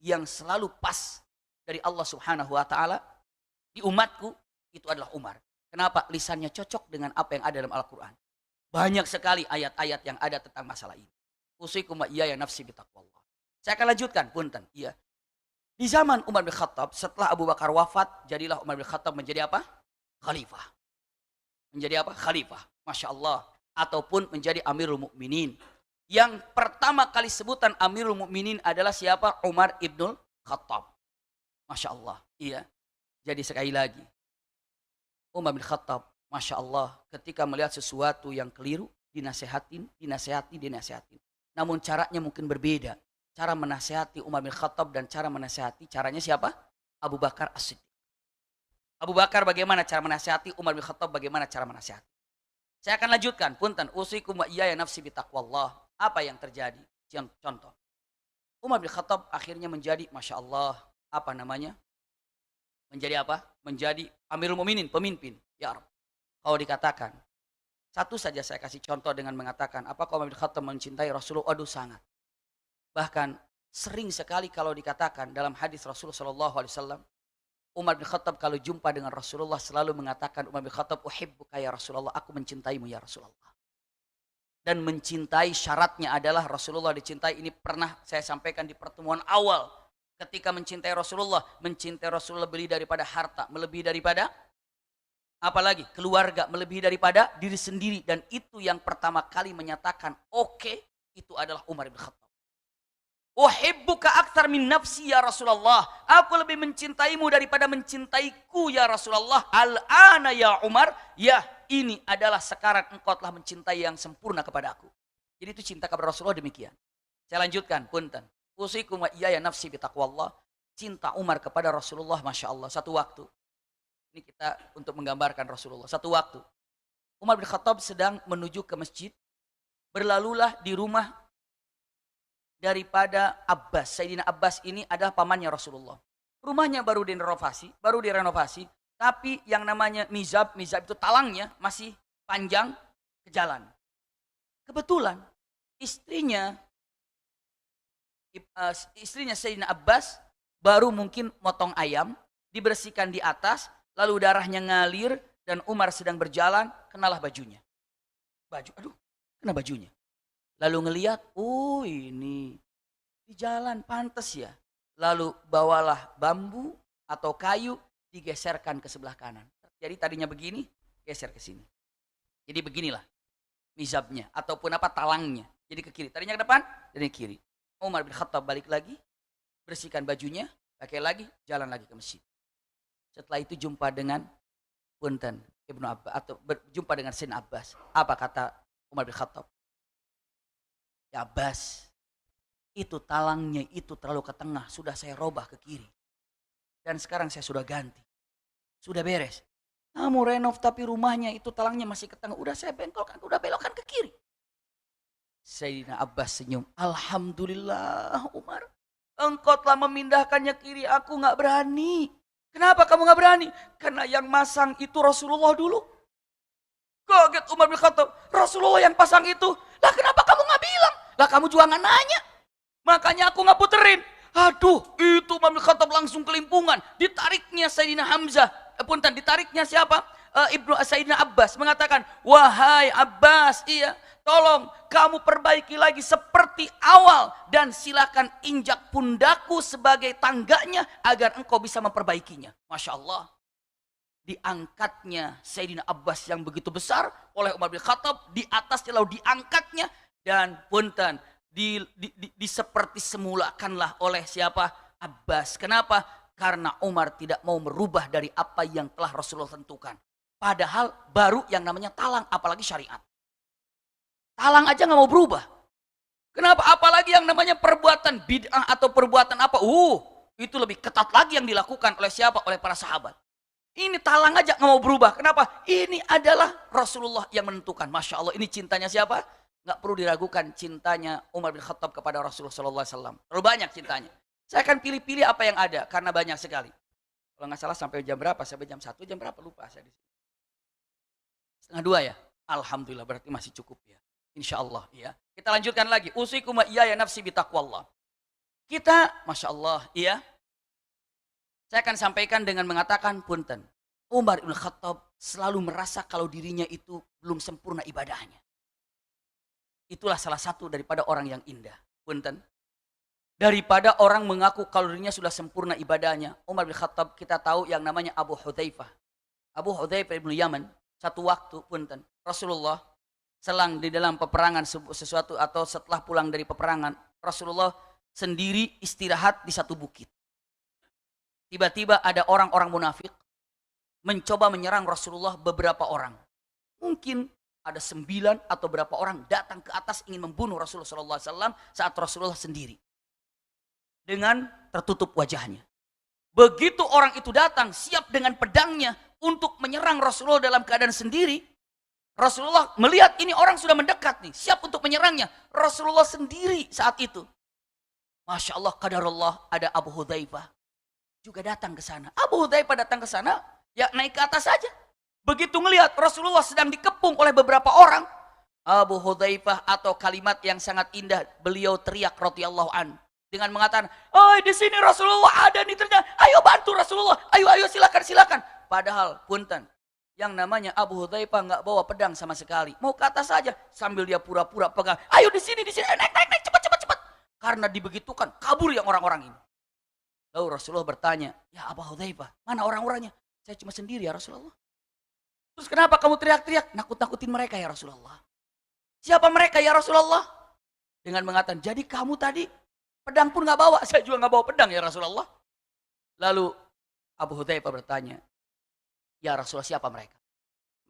yang selalu pas dari Allah Subhanahu wa taala di umatku, itu adalah Umar. Kenapa? Lisannya cocok dengan apa yang ada dalam Al-Qur'an. Banyak sekali ayat-ayat yang ada tentang masalah ini. Usikum wa iyaya nafsi bitaqwallah. Saya akan lanjutkan, punten. Iya. Di zaman Umar bin Khattab, setelah Abu Bakar wafat, jadilah Umar bin Khattab menjadi apa? Khalifah. Menjadi apa? Khalifah. Masya Allah. Ataupun menjadi Amirul Mukminin. Yang pertama kali sebutan Amirul Mukminin adalah siapa? Umar ibnul Khattab. Masya Allah. Iya. Jadi sekali lagi, Umar bin Khattab, Masya Allah, ketika melihat sesuatu yang keliru, dinasehati. Namun caranya mungkin berbeda. Cara menasehati Umar bin Khattab dan cara menasehati caranya siapa? Abu Bakar As-Siddiq. Abu Bakar bagaimana cara menasehati, Umar bin Khattab bagaimana cara menasehati. Saya akan lanjutkan, punten, usikum wa iyaya nafsi bitaqwallah. Apa yang terjadi? Contoh. Umar bin Khattab akhirnya menjadi, Masya Allah, apa namanya? Menjadi apa? Menjadi Amirul Mukminin, pemimpin. Ya Rabb. Kalau dikatakan, satu saja saya kasih contoh dengan mengatakan, apakah Umar bin Khattab mencintai Rasulullah? Aduh, sangat. Bahkan sering sekali kalau dikatakan dalam hadis Rasulullah SAW, Umar bin Khattab kalau jumpa dengan Rasulullah selalu mengatakan, Umar bin Khattab, uhibbuka ya Rasulullah, aku mencintaimu ya Rasulullah. Dan mencintai syaratnya adalah Rasulullah dicintai. Ini pernah saya sampaikan di pertemuan awal. Ketika mencintai Rasulullah lebih daripada harta, melebihi daripada apalagi keluarga, melebihi daripada diri sendiri. Dan itu yang pertama kali menyatakan oke, itu adalah Umar bin Khattab. Uhibbuka aktsar min nafsi ya Rasulullah. Aku lebih mencintaimu daripada mencintaiku ya Rasulullah. Al-ana ya Umar. Ya, ini adalah sekarang engkau telah mencintai yang sempurna kepada aku. Jadi itu cinta kepada Rasulullah demikian. Saya lanjutkan, punten. Usikum wa iyaya nafsi bitaqwallah. Cinta Umar kepada Rasulullah, Masya Allah. Satu waktu. Ini kita untuk menggambarkan Rasulullah. Satu waktu. Umar bin Khattab sedang menuju ke masjid. Berlalulah di rumah daripada Abbas. Sayyidina Abbas ini adalah pamannya Rasulullah. Rumahnya baru direnovasi. Tapi yang namanya mizab itu talangnya masih panjang ke jalan. Kebetulan istrinya Sayyidina Abbas baru mungkin motong ayam, dibersihkan di atas, lalu darahnya ngalir dan Umar sedang berjalan, kenalah bajunya. Kena bajunya. Lalu ngelihat, oh ini di jalan pantas ya. Lalu bawalah bambu atau kayu, digeserkan ke sebelah kanan. Jadi tadinya begini, geser ke sini. Jadi beginilah mizabnya ataupun apa talangnya. Jadi ke kiri. Tadinya ke depan, dan ke kiri. Umar bin Khattab balik lagi, bersihkan bajunya, pakai lagi, jalan lagi ke masjid. Setelah itu jumpa dengan punten Ibnu Abbas atau berjumpa dengan Sayyidina Abbas. Apa kata Umar bin Khattab? Ya Abbas, itu talangnya itu terlalu ke tengah, sudah saya robah ke kiri. Dan sekarang saya sudah ganti. Sudah beres. Kamu renov tapi rumahnya itu talangnya masih ke tengah. Udah saya bengkolkan, udah belokkan ke kiri. Sayyidina Abbas senyum. Alhamdulillah Umar. Engkau telah memindahkannya kiri, aku gak berani. Kenapa kamu gak berani? Karena yang masang itu Rasulullah dulu. Kaget Umar bin Khattab. Rasulullah yang pasang itu. Lah kenapa kamu gak bilang? Lah kamu juga gak nanya. Makanya aku gak puterin. Aduh, itu Umar bin Khattab langsung kelimpungan. Ditariknya Sayyidina Hamzah. Ditariknya siapa? Ibnu Sayyidina Abbas mengatakan, wahai Abbas, iya, tolong kamu perbaiki lagi seperti awal dan silakan injak pundakku sebagai tangganya agar engkau bisa memperbaikinya. Masya Allah. Diangkatnya Sayyidina Abbas yang begitu besar oleh Umar bin Khattab, di atasnya lalu diangkatnya dan punten seperti semulakanlah oleh siapa? Abbas. Kenapa? Karena Umar tidak mau merubah dari apa yang telah Rasulullah tentukan. Padahal baru yang namanya talang, apalagi syariat. Talang aja nggak mau berubah. Kenapa? Apalagi yang namanya perbuatan bid'ah atau perbuatan apa? Itu lebih ketat lagi yang dilakukan oleh siapa? Oleh para sahabat. Ini talang aja nggak mau berubah. Kenapa? Ini adalah Rasulullah yang menentukan. Masya Allah, ini cintanya siapa? Nggak perlu diragukan cintanya Umar bin Khattab kepada Rasulullah SAW. Terlalu banyak cintanya. Saya akan pilih-pilih apa yang ada karena banyak sekali. Kalau nggak salah sampai jam berapa? Sampai jam 1, jam berapa? Lupa saya di sini. Setengah 2 ya? Alhamdulillah, berarti masih cukup ya. Insya Allah ya. Kita lanjutkan lagi. Usikum wa iyaya nafsi bitaqwallah. Kita, Masya Allah, iya. Saya akan sampaikan dengan mengatakan, punten, Umar bin Khattab selalu merasa kalau dirinya itu belum sempurna ibadahnya. Itulah salah satu daripada orang yang indah. Punten. Daripada orang mengaku kalau dirinya sudah sempurna ibadahnya. Umar bin Khattab kita tahu yang namanya Abu Hudzaifah. Abu Hudzaifah ibn Yaman. Satu waktu, punten, Rasulullah selang di dalam peperangan sesuatu atau setelah pulang dari peperangan. Rasulullah sendiri istirahat di satu bukit. Tiba-tiba ada orang-orang munafik mencoba menyerang Rasulullah beberapa orang. Mungkin ada 9 atau berapa orang datang ke atas ingin membunuh Rasulullah SAW saat Rasulullah sendiri. Dengan tertutup wajahnya. Begitu orang itu datang siap dengan pedangnya untuk menyerang Rasulullah dalam keadaan sendiri. Rasulullah melihat ini orang sudah mendekat nih, siap untuk menyerangnya. Rasulullah sendiri saat itu. Masya Allah, qadarullah, ada Abu Hudzaifah juga datang ke sana. Abu Hudzaifah datang ke sana, ya naik ke atas saja. Begitu ngelihat Rasulullah sedang dikepung oleh beberapa orang, Abu Hudzaifah atau kalimat yang sangat indah, beliau teriak radhiyallahu an dengan mengatakan, "Oh, di sini Rasulullah ada nih ternyata. Ayo bantu Rasulullah. Ayo silakan." Padahal punten, yang namanya Abu Hudzaifah nggak bawa pedang sama sekali. Mau ke atas saja sambil dia pura-pura pegang. Ayo di sini, naik, cepat. Karena dibegitukan, kabur yang orang-orang ini. Lalu Rasulullah bertanya, ya Abu Hudzaifah, mana orang-orangnya? Saya cuma sendiri ya Rasulullah. Terus kenapa kamu teriak-teriak? Nakut-nakutin mereka ya Rasulullah. Siapa mereka ya Rasulullah? Dengan mengatakan, jadi kamu tadi pedang pun nggak bawa. Saya juga nggak bawa pedang ya Rasulullah. Lalu Abu Hudzaifah bertanya, ya Rasulullah, siapa mereka?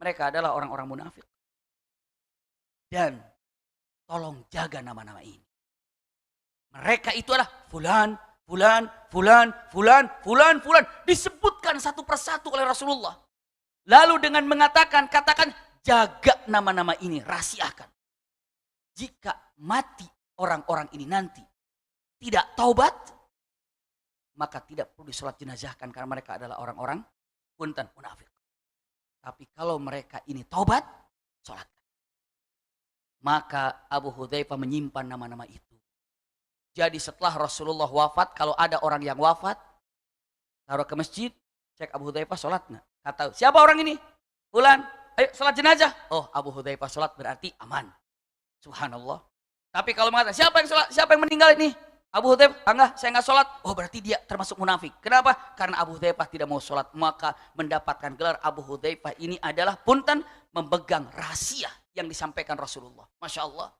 Mereka adalah orang-orang munafik. Dan tolong jaga nama-nama ini. Mereka itu adalah fulan. Disebutkan satu persatu oleh Rasulullah. Lalu dengan mengatakan, katakan jaga nama-nama ini, rahasiakan. Jika mati orang-orang ini nanti tidak taubat, maka tidak perlu disolat jenazahkan karena mereka adalah orang-orang punten munafik. Tapi kalau mereka ini taubat, solatkan. Maka Abu Hudzaifah menyimpan nama-nama itu. Jadi setelah Rasulullah wafat, kalau ada orang yang wafat, taruh ke masjid, cek Abu Hudzaifah sholat nggak? Kata, siapa orang ini? Fulan, ayo sholat jenazah. Oh, Abu Hudzaifah sholat berarti aman. Subhanallah. Tapi kalau mengatakan, siapa yang meninggal ini? Abu Hudzaifah, enggak, saya nggak sholat. Oh, berarti dia termasuk munafik. Kenapa? Karena Abu Hudzaifah tidak mau sholat. Maka mendapatkan gelar Abu Hudzaifah ini adalah punten memegang rahasia yang disampaikan Rasulullah. Masya Allah.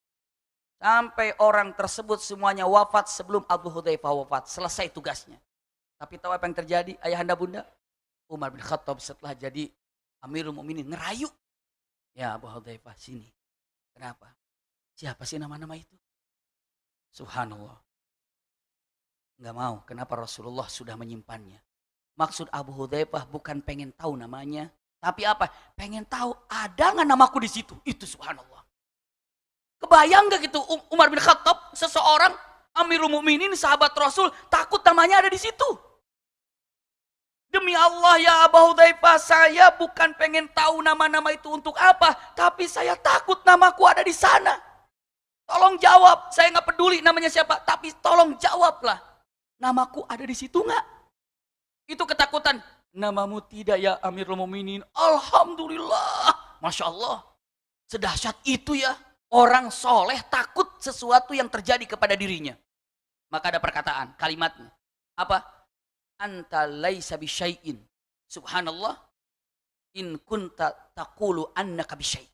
Sampai orang tersebut semuanya wafat sebelum Abu Hudzaifah wafat. Selesai tugasnya. Tapi tahu apa yang terjadi ayahanda bunda? Umar bin Khattab setelah jadi Amirul Mukminin ngerayu. Ya Abu Hudzaifah sini. Kenapa? Siapa sih nama-nama itu? Subhanallah. Enggak mau. Kenapa Rasulullah sudah menyimpannya? Maksud Abu Hudzaifah bukan pengen tahu namanya. Tapi apa? Pengen tahu ada nggak namaku di situ? Itu subhanallah. Kebayang gak gitu Umar bin Khattab, seseorang Amirul Mukminin, sahabat Rasul, takut namanya ada di situ. Demi Allah ya Abu Hudzaifah, saya bukan pengen tahu nama-nama itu untuk apa, tapi saya takut namaku ada di sana. Tolong jawab, saya nggak peduli namanya siapa, tapi tolong jawablah. Namaku ada di situ nggak? Itu ketakutan. Namamu tidak ya Amirul Mukminin. Alhamdulillah. Masya Allah. Sedahsyat itu ya. Orang soleh takut sesuatu yang terjadi kepada dirinya. Maka ada perkataan, kalimatnya. Apa? Anta laisa bisyai'in. Subhanallah. In kunta taqulu annaka bisyai'.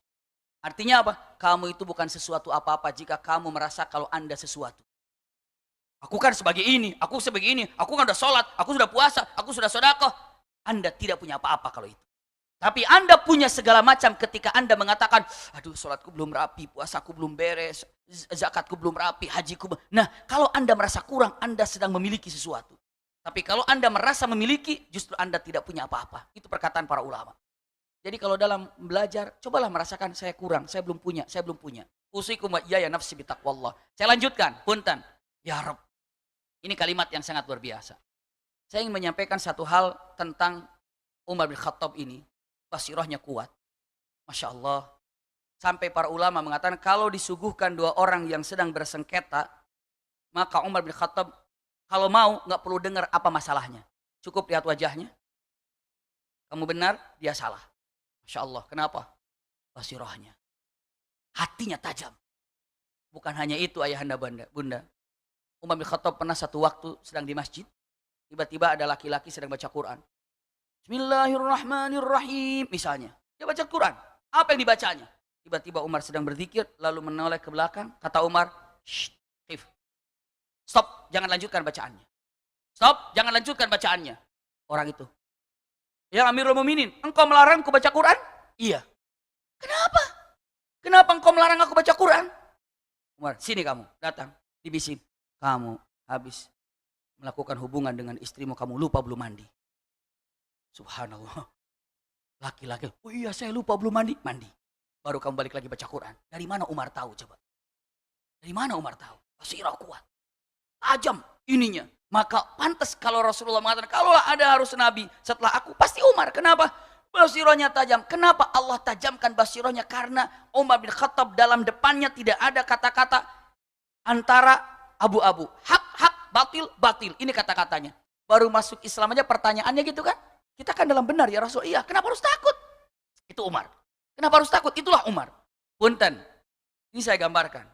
Artinya apa? Kamu itu bukan sesuatu apa-apa jika kamu merasa kalau Anda sesuatu. Aku kan sebagai ini, aku sebagai ini, aku kan sudah sholat, aku sudah puasa, aku sudah sedekah. Anda tidak punya apa-apa kalau itu. Tapi Anda punya segala macam ketika Anda mengatakan, aduh sholatku belum rapi, puasaku belum beres, zakatku belum rapi, hajiku belum. Nah kalau Anda merasa kurang, Anda sedang memiliki sesuatu. Tapi kalau Anda merasa memiliki, justru Anda tidak punya apa-apa. Itu perkataan para ulama. Jadi kalau dalam belajar, cobalah merasakan saya kurang, saya belum punya, saya belum punya. Usikum wa iyaya nafsi bitaqwallah. Saya lanjutkan, punten. Ya Rabb. Ini kalimat yang sangat luar biasa. Saya ingin menyampaikan satu hal tentang Umar bin Khattab ini. Basirahnya kuat. Masya Allah. Sampai para ulama mengatakan kalau disuguhkan dua orang yang sedang bersengketa, maka Umar bin Khattab kalau mau nggak perlu dengar apa masalahnya. Cukup lihat wajahnya. Kamu benar, dia salah. Masya Allah. Kenapa? Basirahnya. Hatinya tajam. Bukan hanya itu ayahanda bunda. Umar bin Khattab pernah satu waktu sedang di masjid. Tiba-tiba ada laki-laki sedang baca Quran. Bismillahirrahmanirrahim. Misalnya. Dia baca Quran. Apa yang dibacanya? Tiba-tiba Umar sedang berzikir. Lalu menoleh ke belakang. Kata Umar. Shh. Stop. Jangan lanjutkan bacaannya. Stop. Jangan lanjutkan bacaannya. Orang itu. Ya Amirul Mukminin. Engkau melarangku baca Quran? Iya. Kenapa? Kenapa engkau melarang aku baca Quran? Umar. Sini kamu. Datang. Dibisin. Kamu habis melakukan hubungan dengan istrimu. Kamu lupa belum mandi. Subhanallah. Laki-laki. Oh iya saya lupa belum mandi. Mandi. Baru kamu balik lagi baca Quran. Dari mana Umar tahu coba? Dari mana Umar tahu? Basirah kuat. Tajam ininya. Maka pantas kalau Rasulullah mengatakan, kalau ada harus Nabi setelah aku, pasti Umar. Kenapa? Basirahnya tajam. Kenapa Allah tajamkan basirahnya? Karena Umar bin Khattab dalam depannya tidak ada kata-kata antara abu-abu. Hak, batil, batil. Ini kata-katanya. Baru masuk Islam aja pertanyaannya gitu kan. Kita kan dalam benar ya Rasul. Iya, kenapa harus takut? Itu Umar. Kenapa harus takut? Itulah Umar. Punten. Ini saya gambarkan.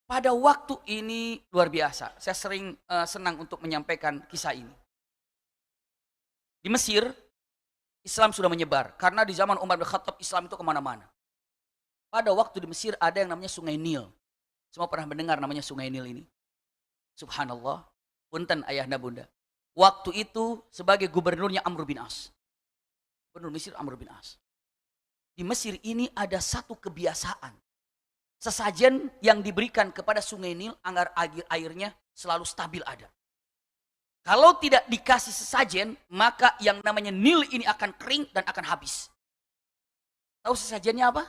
Pada waktu ini luar biasa. Saya sering senang untuk menyampaikan kisah ini. Di Mesir, Islam sudah menyebar. Karena di zaman Umar bin Khattab, Islam itu kemana-mana. Pada waktu di Mesir ada yang namanya Sungai Nil. Semua pernah mendengar namanya Sungai Nil ini. Subhanallah. Punten ayahanda bunda. Waktu itu sebagai gubernurnya Amr bin As. Gubernur Mesir Amr bin As. Di Mesir ini ada satu kebiasaan. Sesajen yang diberikan kepada Sungai Nil agar airnya selalu stabil ada. Kalau tidak dikasih sesajen, maka yang namanya Nil ini akan kering dan akan habis. Tahu sesajennya apa?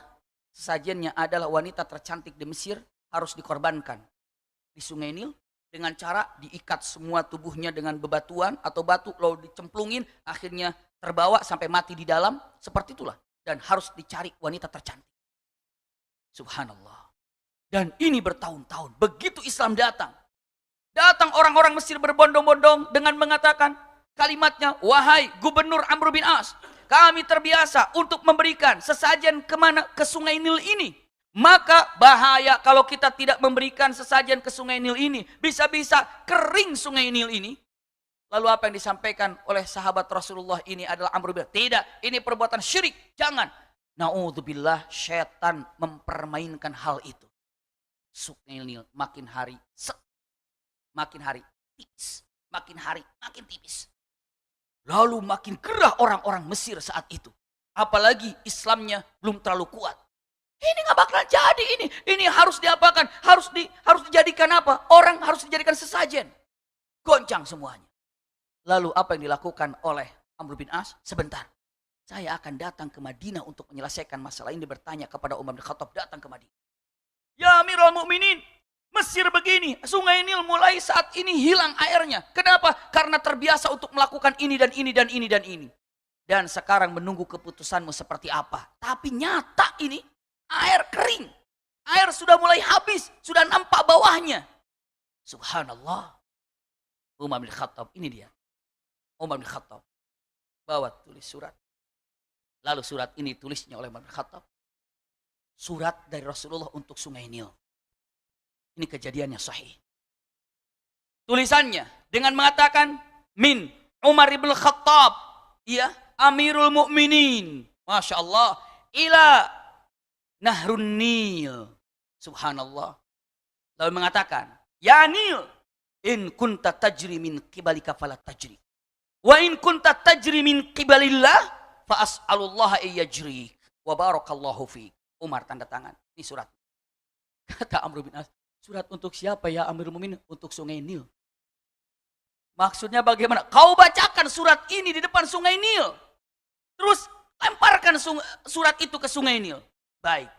Sesajennya adalah wanita tercantik di Mesir harus dikorbankan di Sungai Nil dengan cara diikat semua tubuhnya dengan bebatuan atau batu lalu dicemplungin akhirnya terbawa sampai mati di dalam. Seperti itulah. Dan harus dicari wanita tercantik. Subhanallah. Dan ini bertahun-tahun. Begitu Islam datang. Datang orang-orang Mesir berbondong-bondong dengan mengatakan kalimatnya, wahai gubernur Amr bin As, kami terbiasa untuk memberikan sesajen ke Sungai Nil ini. Maka bahaya kalau kita tidak memberikan sesajen ke Sungai Nil ini. Bisa-bisa kering Sungai Nil ini. Lalu apa yang disampaikan oleh sahabat Rasulullah ini adalah Amr bin As. Tidak, ini perbuatan syirik. Jangan. Na'udzubillah, syaitan mempermainkan hal itu. Sungai Nil makin hari tipis, makin hari makin tipis. Lalu makin gerah orang-orang Mesir saat itu. Apalagi Islamnya belum terlalu kuat. Ini nggak bakalan jadi ini. Ini harus diapakan? Harus dijadikan apa? Orang harus dijadikan sesajen. Goncang semuanya. Lalu apa yang dilakukan oleh Amr bin As? Sebentar. Saya akan datang ke Madinah untuk menyelesaikan masalah ini. Bertanya kepada Umar bin Khattab, datang ke Madinah. Ya Amirul Mukminin, Mesir begini, Sungai Nil mulai saat ini hilang airnya. Kenapa? Karena terbiasa untuk melakukan ini dan ini dan ini dan ini. Dan sekarang menunggu keputusanmu seperti apa. Tapi nyata ini, air kering. Air sudah mulai habis, sudah nampak bawahnya. Subhanallah. Umar bin Khattab, ini dia. Umar bin Khattab bawa tulis surat. Lalu surat ini tulisnya oleh Umar bin Khattab. Surat dari Rasulullah untuk Sungai Nil. Ini kejadiannya sahih. Tulisannya dengan mengatakan min Umar bin Khattab, ya Amirul Mukminin, Masya Allah, ila Nahrun Nil. Subhanallah. Lalu mengatakan, ya Nil, in kunta tajri min qibalika fala tajri. Wa in kunta tajri min qibalillah fa as'alullaha ayyajrik. Wa barakallahu fiik. Umar tanda tangan. Ini surat. Kata Amr bin As, surat untuk siapa ya Amirul Mukminin? Untuk Sungai Nil. Maksudnya bagaimana? Kau bacakan surat ini di depan sungai Nil. Terus lemparkan surat itu ke sungai Nil. Baik.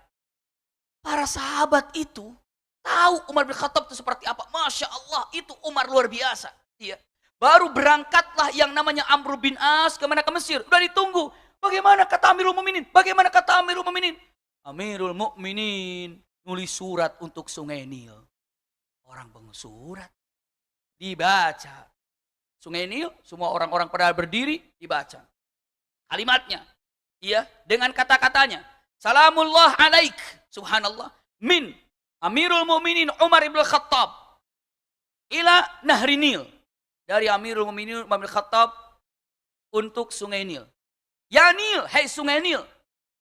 Para sahabat itu tahu Umar bin Khattab itu seperti apa. Masya Allah, itu Umar luar biasa. Iya. Baru berangkatlah yang namanya Amr bin As kemana, ke Mesir. Udah ditunggu. Bagaimana kata Amirul Mukminin? Bagaimana kata Amirul Mukminin? Amirul Mukminin nulis surat untuk sungai Nil. Orang surat dibaca. Sungai Nil, semua orang-orang pada berdiri, dibaca. Kalimatnya, iya, dengan kata-katanya. Salamullah alaik, subhanallah, min Amirul Mukminin Umar ibn Khattab ila Nahri Nil. Dari Amirul Mukminin Umar ibn Khattab untuk sungai Nil. Ya Nil, hai sungai Nil,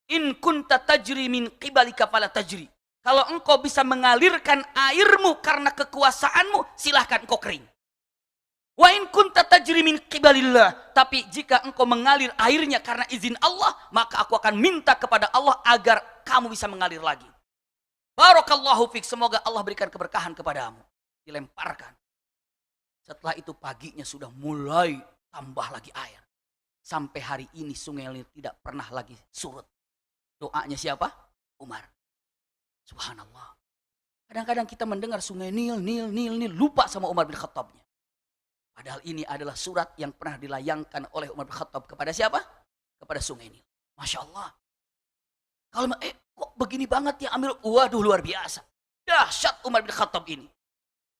in kunta tajri min qibalika fala tajri. Kalau engkau bisa mengalirkan airmu karena kekuasaanmu, silahkan engkau kering. Wa in kunta tajri min qibalillah, tapi jika engkau mengalir airnya karena izin Allah, maka aku akan minta kepada Allah agar kamu bisa mengalir lagi. Barakallahu fik, semoga Allah berikan keberkahan kepadamu. Dilemparkan. Setelah itu paginya sudah mulai tambah lagi air. Sampai hari ini sungai Nil tidak pernah lagi surut. Doanya siapa? Umar. Subhanallah. Kadang-kadang kita mendengar sungai Nil, lupa sama Umar bin Khattabnya. Padahal ini adalah surat yang pernah dilayangkan oleh Umar bin Khattab kepada siapa? Kepada sungai Nil. Masya Allah. Kalau kok begini banget ya Amir? Waduh, luar biasa. Dahsyat Umar bin Khattab ini.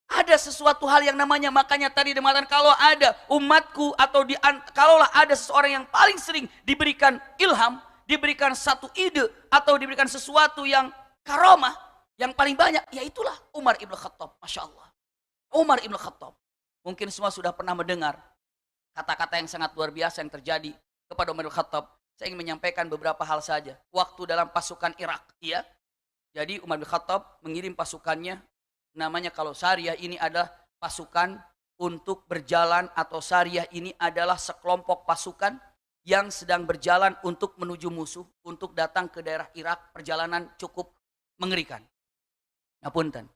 Ada sesuatu hal yang namanya, makanya tadi dikatakan kalau ada umatku atau kalaulah ada seseorang yang paling sering diberikan ilham, diberikan satu ide atau diberikan sesuatu yang karomah, yang paling banyak, yaitulah Umar ibn Khattab. Masya Allah. Umar ibn Khattab. Mungkin semua sudah pernah mendengar kata-kata yang sangat luar biasa yang terjadi kepada Umar bin Khattab. Saya ingin menyampaikan beberapa hal saja. Waktu dalam pasukan Irak, ya. Jadi Umar bin Khattab mengirim pasukannya, namanya kalau Sariyah ini adalah pasukan untuk berjalan, atau Sariyah ini adalah sekelompok pasukan yang sedang berjalan untuk menuju musuh, untuk datang ke daerah Irak. Perjalanan cukup mengerikan. Ngapunten.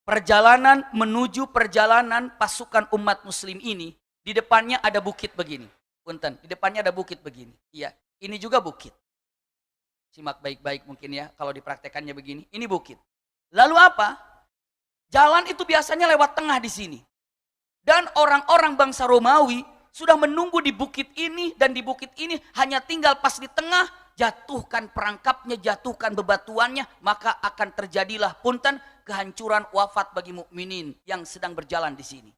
Perjalanan menuju perjalanan pasukan umat muslim ini, di depannya ada bukit begini. Punten, di depannya ada bukit begini. Iya, ini juga bukit. Simak baik-baik mungkin ya, kalau dipraktekannya begini. Ini bukit. Lalu apa? Jalan itu biasanya lewat tengah di sini. Dan orang-orang bangsa Romawi sudah menunggu di bukit ini, dan di bukit ini hanya tinggal pas di tengah, jatuhkan perangkapnya, jatuhkan bebatuannya, maka akan terjadilah punten kehancuran, wafat bagi mukminin yang sedang berjalan di sini.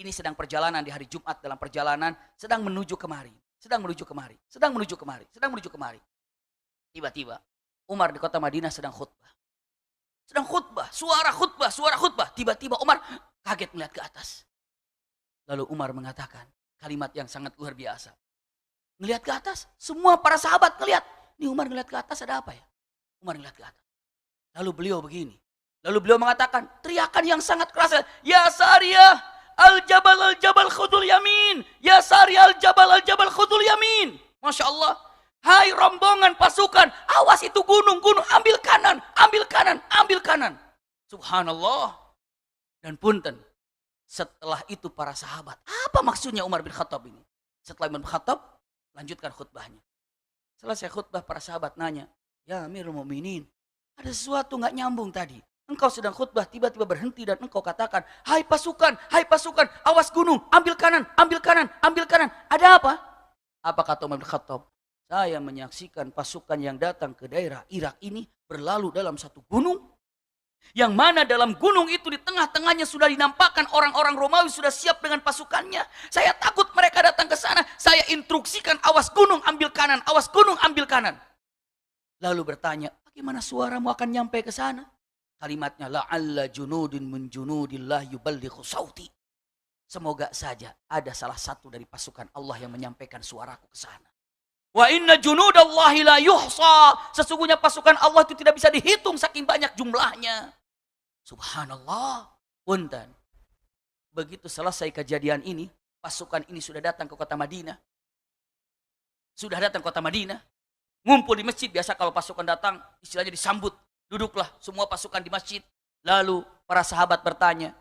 Ini sedang perjalanan di hari Jumat, dalam perjalanan sedang menuju kemari, sedang menuju kemari, sedang menuju kemari, sedang menuju kemari. Tiba-tiba Umar di kota Madinah sedang khutbah. Sedang khutbah, suara khutbah, suara khutbah. Tiba-tiba Umar kaget melihat ke atas. Lalu Umar mengatakan kalimat yang sangat luar biasa. Ngelihat ke atas, semua para sahabat ngelihat. Ini Umar ngelihat ke atas, ada apa ya? Umar ngelihat ke atas. Lalu beliau begini. Lalu beliau mengatakan, teriakan yang sangat keras. Ya Sariyah, al-jabal khudul yamin. Ya Sariyah, al-jabal khudul yamin. Masya Allah. Hai rombongan pasukan, awas itu gunung, ambil kanan, ambil kanan, ambil kanan. Subhanallah. Dan punten, setelah itu para sahabat, apa maksudnya Umar bin Khattab ini? Setelah Umar bin Khattab, lanjutkan khutbahnya. Selesai khutbah, para sahabat nanya, ya Amirul Mukminin, ada sesuatu nggak nyambung tadi. Engkau sedang khutbah, tiba-tiba berhenti dan engkau katakan, hai pasukan, awas gunung, ambil kanan, ambil kanan, ambil kanan. Ada apa? Apa kata Umar bin Khattab? Saya menyaksikan pasukan yang datang ke daerah Irak ini berlalu dalam satu gunung, yang mana dalam gunung itu di tengah-tengahnya sudah dinampakkan orang-orang Romawi sudah siap dengan pasukannya. Saya takut mereka datang ke sana. Saya instruksikan, awas gunung ambil kanan, awas gunung ambil kanan. Lalu bertanya, bagaimana suaramu akan nyampe ke sana? Kalimatnya, la'alla junudin min junudillah yuballighu sauti. Semoga saja ada salah satu dari pasukan Allah yang menyampaikan suaraku ke sana. Wa inna junudallahi la yuhsa. Sesungguhnya pasukan Allah itu tidak bisa dihitung saking banyak jumlahnya. Subhanallah. Punten. Begitu selesai kejadian ini, pasukan ini sudah datang ke kota Madinah. Sudah datang ke kota Madinah. Ngumpul di masjid. Biasa kalau pasukan datang, istilahnya disambut. Duduklah semua pasukan di masjid. Lalu para sahabat bertanya,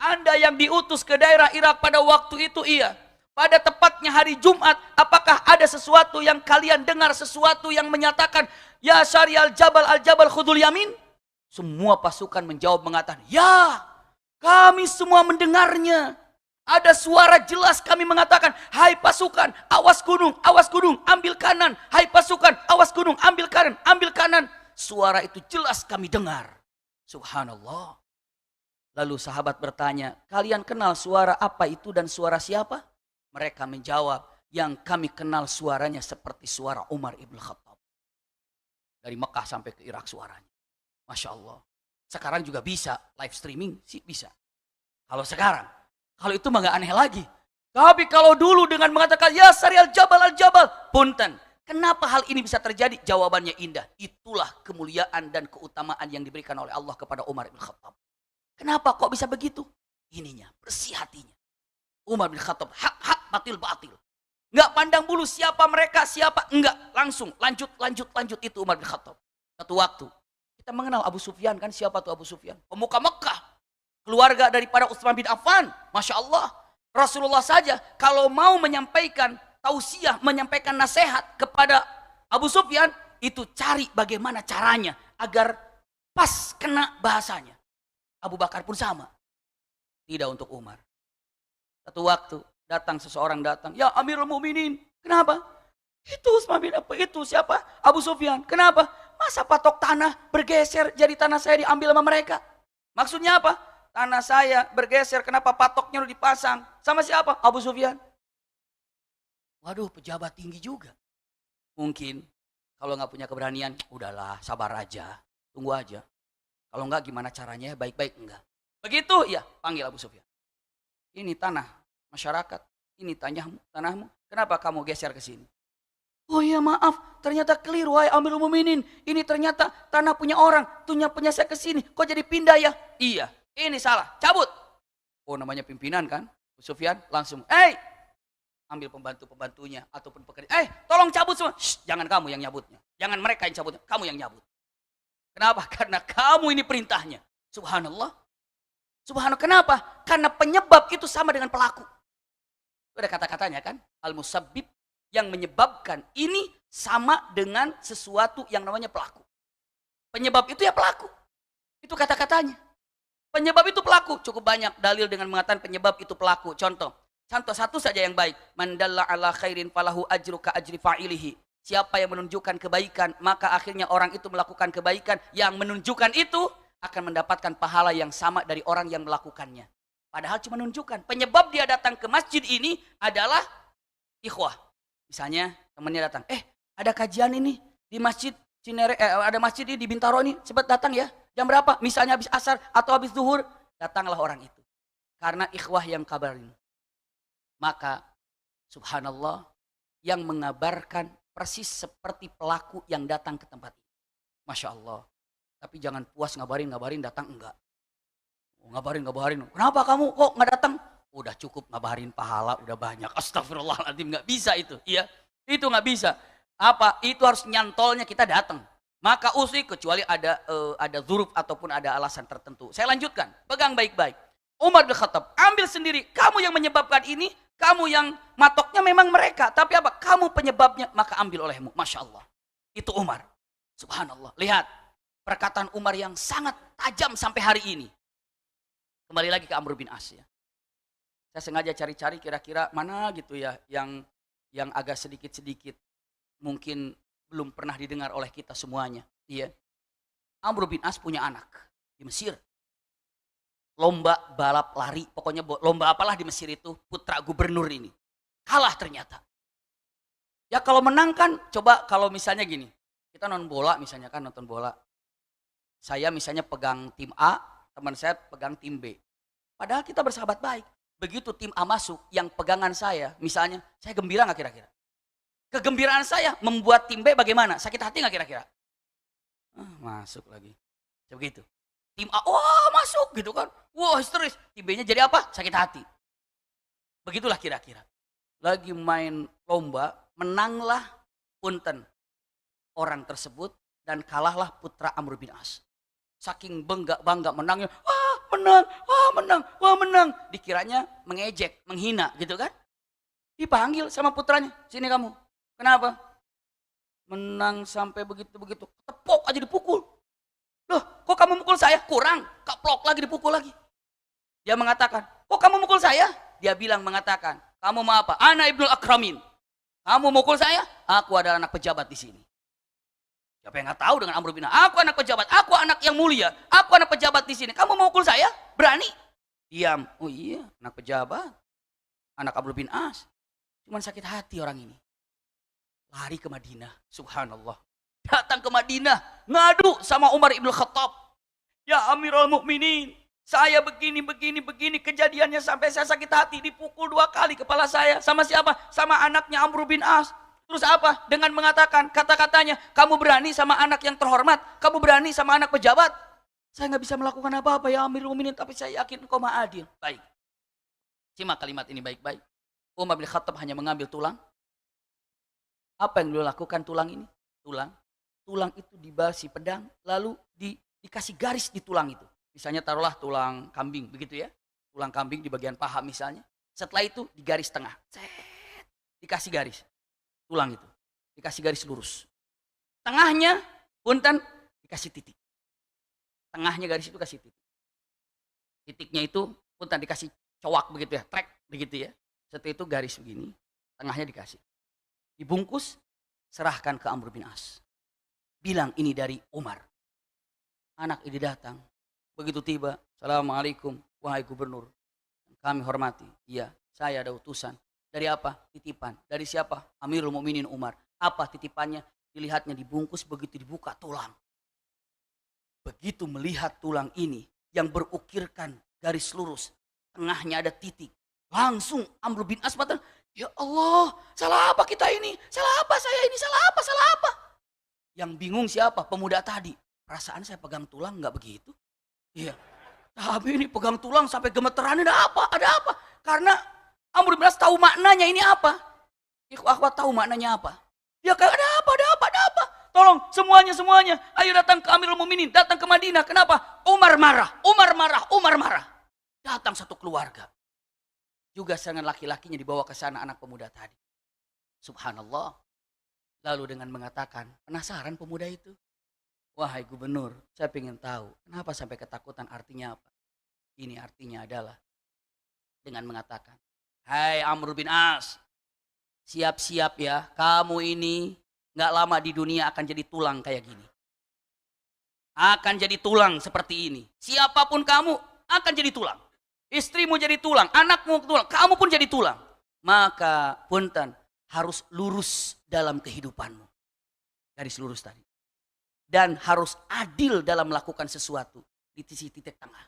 Anda yang diutus ke daerah Irak pada waktu itu, iya. Pada tepatnya hari Jumat, apakah ada sesuatu yang kalian dengar, sesuatu yang menyatakan, ya syari'al jabal al-jabal khudul yamin? Semua pasukan menjawab mengatakan, ya, kami semua mendengarnya. Ada suara jelas kami mengatakan, hai pasukan, awas gunung, ambil kanan. Hai pasukan, awas gunung, ambil kanan, ambil kanan. Suara itu jelas kami dengar. Subhanallah. Lalu sahabat bertanya, kalian kenal suara apa itu dan suara siapa? Mereka menjawab, yang kami kenal suaranya seperti suara Umar ibn Khattab. Dari Mekah sampai ke Irak suaranya. Masya Allah. Sekarang juga bisa, live streaming sih bisa. Kalau sekarang, kalau itu mah gak aneh lagi. Tapi kalau dulu dengan mengatakan, ya syari'al jabal al-jabal, punten. Kenapa hal ini bisa terjadi? Jawabannya indah. Itulah kemuliaan dan keutamaan yang diberikan oleh Allah kepada Umar ibn Khattab. Kenapa kok bisa begitu? Ininya, bersih hatinya. Umar bin Khattab, hak, batil. Enggak pandang bulu siapa mereka, siapa. Enggak, langsung, lanjut. Itu Umar bin Khattab. Satu waktu, kita mengenal Abu Sufyan kan, siapa tuh Abu Sufyan? Pemuka Mekah. Keluarga daripada Utsman bin Affan. Masya Allah. Rasulullah saja, kalau mau menyampaikan tausiah, menyampaikan nasihat kepada Abu Sufyan, itu cari bagaimana caranya, agar pas kena bahasanya. Abu Bakar pun sama. Tidak untuk Umar. Satu waktu datang seseorang ya Amirul Mukminin. Kenapa? Itu Utsman bin Affan, itu siapa? Abu Sufyan. Kenapa? Masa patok tanah bergeser jadi tanah saya diambil sama mereka? Maksudnya apa? Tanah saya bergeser, kenapa patoknya udah dipasang? Sama siapa? Abu Sufyan. Waduh, pejabat tinggi juga. Mungkin kalau nggak punya keberanian, udahlah sabar aja, tunggu aja. Kalau enggak gimana caranya, baik-baik enggak. Begitu, ya panggil Abu Sufyan. Ini tanah masyarakat, ini tanahmu. Kenapa kamu geser ke sini? Oh iya maaf, ternyata keliru wahai Amirul Mukminin. Ini ternyata tanah punya orang, punya saya ke sini. Kok jadi pindah ya? Iya, ini salah, cabut. Oh namanya pimpinan kan? Abu Sufyan langsung, ambil pembantunya ataupun pekerja. Tolong cabut semua. Shh, jangan kamu yang nyabutnya. Jangan mereka yang cabutnya, kamu yang nyabut. Kenapa? Karena kamu ini perintahnya. Subhanallah. Kenapa? Karena penyebab itu sama dengan pelaku. Itu ada kata-katanya kan? Al-musabbib, yang menyebabkan ini sama dengan sesuatu yang namanya pelaku. Penyebab itu ya pelaku. Itu kata-katanya. Penyebab itu pelaku. Cukup banyak dalil dengan mengatakan penyebab itu pelaku. Contoh satu saja yang baik. Man dalla ala khairin falahu ajru ka ajri fa'ilihi. Siapa yang menunjukkan kebaikan, maka akhirnya orang itu melakukan kebaikan. Yang menunjukkan itu akan mendapatkan pahala yang sama dari orang yang melakukannya. Padahal cuma menunjukkan. Penyebab dia datang ke masjid ini adalah ikhwah. Misalnya temannya datang, ada kajian ini di masjid Cinere, ada masjid ini di Bintaro ini, cepat datang ya. Jam berapa? Misalnya habis asar atau habis zuhur, datanglah orang itu. Karena ikhwah yang kabarin. Maka subhanallah, yang mengabarkan persis seperti pelaku yang datang ke tempat ini. Masya Allah. Tapi jangan puas ngabarin datang, enggak. Ngabarin. Kenapa kamu kok nggak datang? Udah cukup ngabarin, pahala udah banyak. Astagfirullahaladzim, nggak bisa itu. Iya, itu nggak bisa. Apa? Itu harus nyantolnya kita datang. Maka usik kecuali ada zuruf ataupun ada alasan tertentu. Saya lanjutkan, pegang baik-baik. Umar bin Khattab, ambil sendiri. Kamu yang menyebabkan ini, kamu yang matoknya memang mereka. Tapi apa? Kamu penyebabnya, maka ambil olehmu. Masya Allah. Itu Umar. Subhanallah. Lihat. Perkataan Umar yang sangat tajam sampai hari ini. Kembali lagi ke Amr bin As ya. Saya sengaja cari-cari kira-kira mana gitu ya yang agak sedikit-sedikit mungkin belum pernah didengar oleh kita semuanya. Iya. Amr bin As punya anak di Mesir. Lomba balap lari, pokoknya lomba apalah di Mesir itu, putra gubernur ini. Kalah ternyata. Ya kalau menang kan, coba kalau misalnya gini. Kita nonton bola misalnya kan, nonton bola. Saya misalnya pegang tim A, teman saya pegang tim B. Padahal kita bersahabat baik. Begitu tim A masuk, yang pegangan saya, misalnya, saya gembira nggak kira-kira? Kegembiraan saya membuat tim B bagaimana? Sakit hati nggak kira-kira? Masuk lagi. Begitu. Tim A, wah masuk gitu kan. Wah histeris. Tim B-nya jadi apa? Sakit hati. Begitulah kira-kira. Lagi main lomba, menanglah punten orang tersebut dan kalahlah putra Amr bin As. Saking bangga menangnya, menang, wah menang, wah menang. Dikiranya mengejek, menghina gitu kan. Dipanggil sama putranya, sini kamu. Kenapa? Menang sampai begitu-begitu, tepok aja dipukul. Loh, kok kamu mukul saya? Kurang, keplok lagi dipukul lagi. Dia mengatakan, kok kamu mukul saya? Dia bilang mengatakan, kamu mau apa? Ana ibnul akramin. Kamu mukul saya? Aku adalah anak pejabat di sini. Siapa yang nggak tahu dengan Amr bin As? Aku anak pejabat, aku anak yang mulia, aku anak pejabat di sini. Kamu mau mukul saya? Berani? Diam. Oh iya, anak pejabat, anak Amr bin As. Cuman sakit hati orang ini. Lari ke Madinah, subhanallah. Datang ke Madinah, ngadu sama Umar ibn Khattab. Ya Amirul Mukminin, saya begini, kejadiannya sampai saya sakit hati, dipukul 2 kali kepala saya. Sama siapa? Sama anaknya Amr bin As. Terus apa? Dengan mengatakan kata-katanya, kamu berani sama anak yang terhormat, kamu berani sama anak pejabat. Saya nggak bisa melakukan apa-apa ya Amirul Mukminin, tapi saya yakin engkau maha adil. Baik. Simak kalimat ini baik-baik. Umar bin Khattab hanya mengambil tulang. Apa yang beliau lakukan tulang ini? Tulang itu dibasi pedang, lalu dikasih garis di tulang itu. Misalnya taruhlah tulang kambing, begitu ya. Tulang kambing di bagian paha misalnya. Setelah itu di garis tengah. Dikasih garis. Tulang itu. Dikasih garis lurus. Tengahnya, punten, dikasih titik. Tengahnya garis itu kasih titik. Titiknya itu, punten, dikasih cowak begitu ya. Trek begitu ya. Setelah itu garis begini. Tengahnya dikasih. Dibungkus, serahkan ke Amr bin As. Bilang ini dari Umar. Anak ini datang. Begitu tiba, Assalamualaikum, wahai gubernur. Kami hormati. Iya, saya ada utusan. Dari apa? Titipan. Dari siapa? Amirul Mukminin Umar. Apa titipannya? Dilihatnya dibungkus, begitu dibuka tulang. Begitu melihat tulang ini yang berukirkan garis lurus. Tengahnya ada titik. Langsung Amr bin As mengatakan, ya Allah, salah apa kita ini? Salah apa saya ini? Salah apa? Salah apa? Yang bingung siapa? Pemuda tadi. Perasaan saya pegang tulang nggak begitu? Iya. Tapi ini pegang tulang sampai gemeteran, ada apa? Ada apa? Karena Amr bin As tahu maknanya ini apa. Akhwat tahu maknanya apa. Dia kata ada apa? Ada apa? Ada apa? Tolong semuanya. Ayo datang ke Amirul Mukminin, datang ke Madinah. Kenapa? Umar marah. Datang satu keluarga. Juga dengan laki-lakinya dibawa ke sana anak pemuda tadi. Subhanallah. Lalu dengan mengatakan, penasaran pemuda itu? Wahai gubernur, saya ingin tahu kenapa sampai ketakutan, artinya apa? Ini artinya adalah dengan mengatakan, hai Amr bin As, siap-siap ya, kamu ini gak lama di dunia akan jadi tulang kayak gini. Akan jadi tulang seperti ini. Siapapun kamu akan jadi tulang. Istrimu jadi tulang, anakmu tulang, kamu pun jadi tulang. Maka punten, harus lurus dalam kehidupanmu. Garis lurus tadi. Dan harus adil dalam melakukan sesuatu di titik tengah.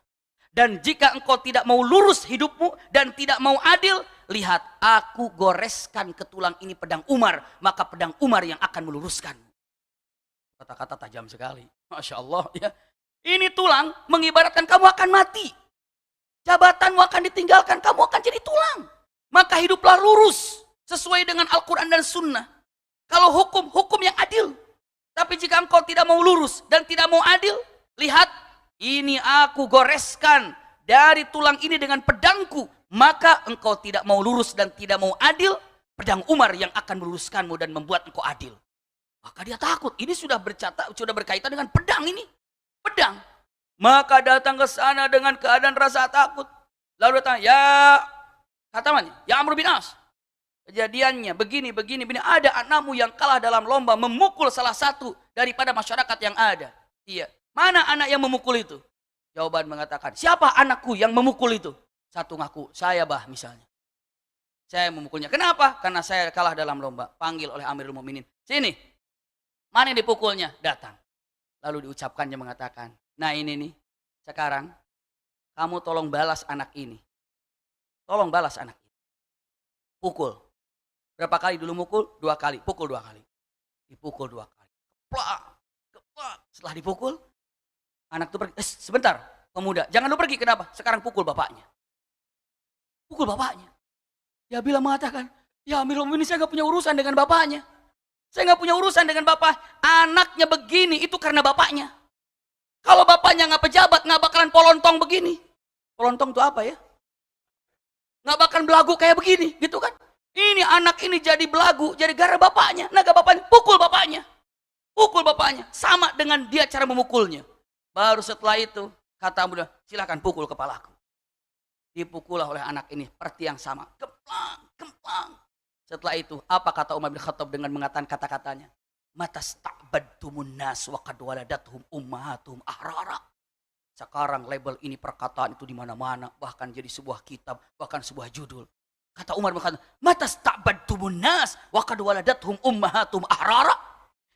Dan jika engkau tidak mau lurus hidupmu dan tidak mau adil, lihat aku goreskan ke tulang ini pedang Umar, maka pedang Umar yang akan meluruskanmu. Kata-kata tajam sekali. Masya Allah ya. Ini tulang mengibaratkan kamu akan mati. Jabatanmu akan ditinggalkan, kamu akan jadi tulang. Maka hiduplah lurus sesuai dengan Al-Quran dan Sunnah. Kalau hukum yang adil. Tapi jika engkau tidak mau lurus dan tidak mau adil, lihat, ini aku goreskan dari tulang ini dengan pedangku. Maka engkau tidak mau lurus dan tidak mau adil, pedang Umar yang akan meluruskanmu dan membuat engkau adil. Maka dia takut, ini sudah berkaitan dengan pedang ini. Pedang. Maka datang ke sana dengan keadaan rasa takut. Lalu datang, ya Amr bin As. Kejadiannya begini, ada anakmu yang kalah dalam lomba memukul salah satu daripada masyarakat yang ada. Iya. Mana anak yang memukul itu? Jawaban mengatakan, siapa anakku yang memukul itu? Satu ngaku, saya bah misalnya. Saya memukulnya. Kenapa? Karena saya kalah dalam lomba. Panggil oleh Amirul Mukminin. Sini. Mana yang dipukulnya? Datang. Lalu diucapkannya mengatakan, nah ini nih, sekarang kamu tolong balas anak ini. Tolong balas anak ini. Pukul. Berapa kali dulu mukul? 2 kali. Pukul 2 kali. Dipukul 2 kali. Keplak. Setelah dipukul, anak itu pergi. Sebentar, pemuda. Jangan lu pergi. Kenapa? Sekarang pukul bapaknya. Pukul bapaknya. Dia bilang mengatakan, ya Amirul Mukminin, saya gak punya urusan dengan bapaknya. Saya gak punya urusan dengan bapak. Anaknya begini itu karena bapaknya. Kalau bapaknya gak pejabat, gak bakalan polontong begini. Kelontong itu apa ya? Nggak bahkan belagu kayak begini, gitu kan? Ini anak ini jadi belagu, jadi gara bapaknya. Naga bapaknya, pukul bapaknya. Pukul bapaknya. Sama dengan dia cara memukulnya. Baru setelah itu, kata Abu, silakan pukul kepalaku. Dipukullah oleh anak ini, seperti yang sama. Kemplang, kemplang. Setelah itu, apa kata Umar bin Khattab dengan mengatakan kata-katanya? Matasta'badtumun nas wa qad waladathum ummahatuhum ahrara. Sekarang label ini perkataan itu di mana-mana, bahkan jadi sebuah kitab, bahkan sebuah judul. Kata Umar bin Khattab, matasta'badtumun nas wa qad waladathum ummahatuhum ahrara.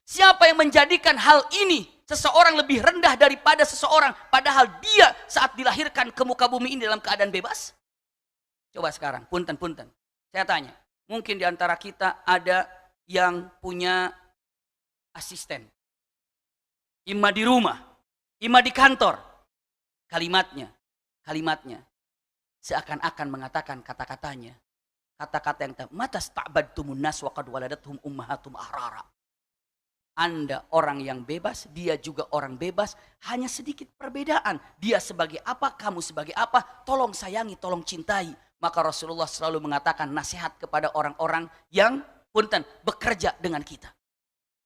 Siapa yang menjadikan hal ini seseorang lebih rendah daripada seseorang, padahal dia saat dilahirkan ke muka bumi ini dalam keadaan bebas? Coba sekarang, punten. Saya tanya, mungkin di antara kita ada yang punya asisten. Ima di rumah, ima di kantor. Kalimatnya seakan-akan mengatakan kata-katanya. Kata-kata yang matasta'badtumun nas wa qad waladathum ummahatum ahrara. Anda orang yang bebas, dia juga orang bebas, hanya sedikit perbedaan. Dia sebagai apa, kamu sebagai apa, tolong sayangi, tolong cintai. Maka Rasulullah selalu mengatakan nasihat kepada orang-orang yang punten bekerja dengan kita.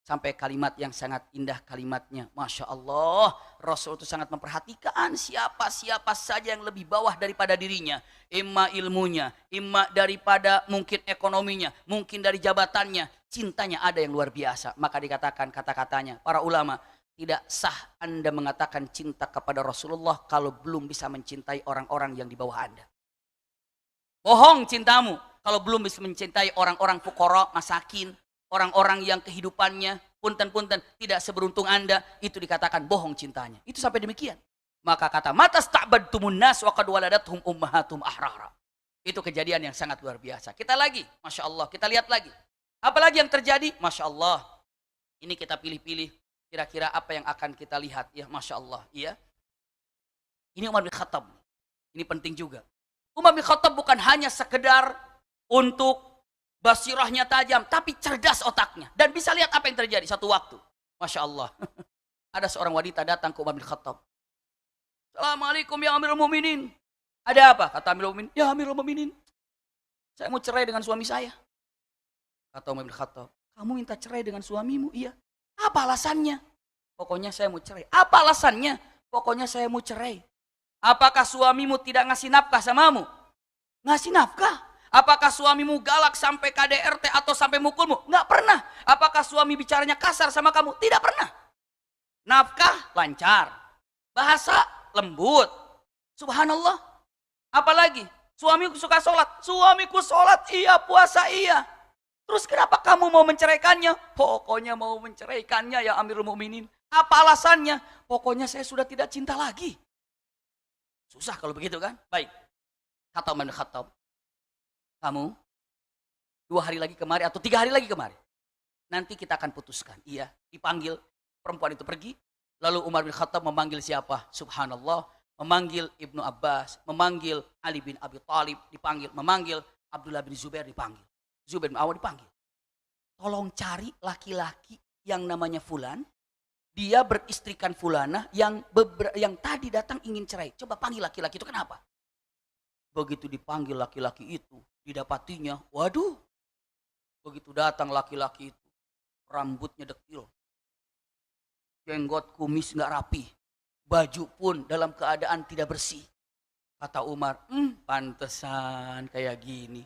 Sampai kalimat yang sangat indah kalimatnya. Masya Allah, Rasul itu sangat memperhatikan siapa saja yang lebih bawah daripada dirinya. Imma ilmunya, imma daripada mungkin ekonominya, mungkin dari jabatannya. Cintanya ada yang luar biasa. Maka dikatakan kata-katanya, para ulama, tidak sah Anda mengatakan cinta kepada Rasulullah kalau belum bisa mencintai orang-orang yang di bawah Anda. Bohong cintamu kalau belum bisa mencintai orang-orang fuqara, masakin, orang-orang yang kehidupannya punten tidak seberuntung Anda, itu dikatakan bohong cintanya. Itu sampai demikian. Maka kata matasta'badtumun nas wa qad waladathum ummahatum ahrara. Itu kejadian yang sangat luar biasa. Kita lagi, Masya Allah, kita lihat lagi. Apalagi yang terjadi? Masya Allah. Ini kita pilih-pilih kira-kira apa yang akan kita lihat. Ya Masya Allah. Ya. Ini Umar bin Khattab. Ini penting juga. Umar bin Khattab bukan hanya sekedar untuk basirahnya tajam, tapi cerdas otaknya. Dan bisa lihat apa yang terjadi satu waktu. Masya Allah. Ada seorang wanita datang ke Umar bin Khattab. Assalamualaikum ya Amirul Mukminin. Ada apa? Kata Amirul Mukminin. Ya Amirul Mukminin, saya mau cerai dengan suami saya. Kata Umar bin Khattab, kamu minta cerai dengan suamimu? Iya. Apa alasannya? Pokoknya saya mau cerai. Apa alasannya? Pokoknya saya mau cerai. Apakah suamimu tidak ngasih nafkah samamu? Ngasih nafkah? Apakah suamimu galak sampai KDRT atau sampai mukulmu? Nggak pernah. Apakah suami bicaranya kasar sama kamu? Tidak pernah. Nafkah lancar. Bahasa lembut. Subhanallah. Apalagi? Suamiku suka sholat. Suamiku sholat iya, puasa iya. Terus kenapa kamu mau menceraikannya? Pokoknya mau menceraikannya ya Amirul Mukminin. Apa alasannya? Pokoknya saya sudah tidak cinta lagi. Susah kalau begitu kan? Baik. Kata Umar bin Khattab, kamu 2 hari lagi kemari atau 3 hari lagi kemari. Nanti kita akan putuskan. Iya, dipanggil perempuan itu pergi. Lalu Umar bin Khattab memanggil siapa? Subhanallah. Memanggil Ibnu Abbas, memanggil Ali bin Abi Thalib dipanggil, memanggil Abdullah bin Zubair dipanggil. Zubair bin Awam dipanggil. Tolong cari laki-laki yang namanya Fulan. Dia beristrikan Fulanah yang tadi datang ingin cerai. Coba panggil laki-laki itu, kenapa? Begitu dipanggil laki-laki itu, didapatinya, waduh. Begitu datang laki-laki itu, rambutnya dekil. Jenggot kumis nggak rapi. Baju pun dalam keadaan tidak bersih. Kata Umar, pantesan kayak gini.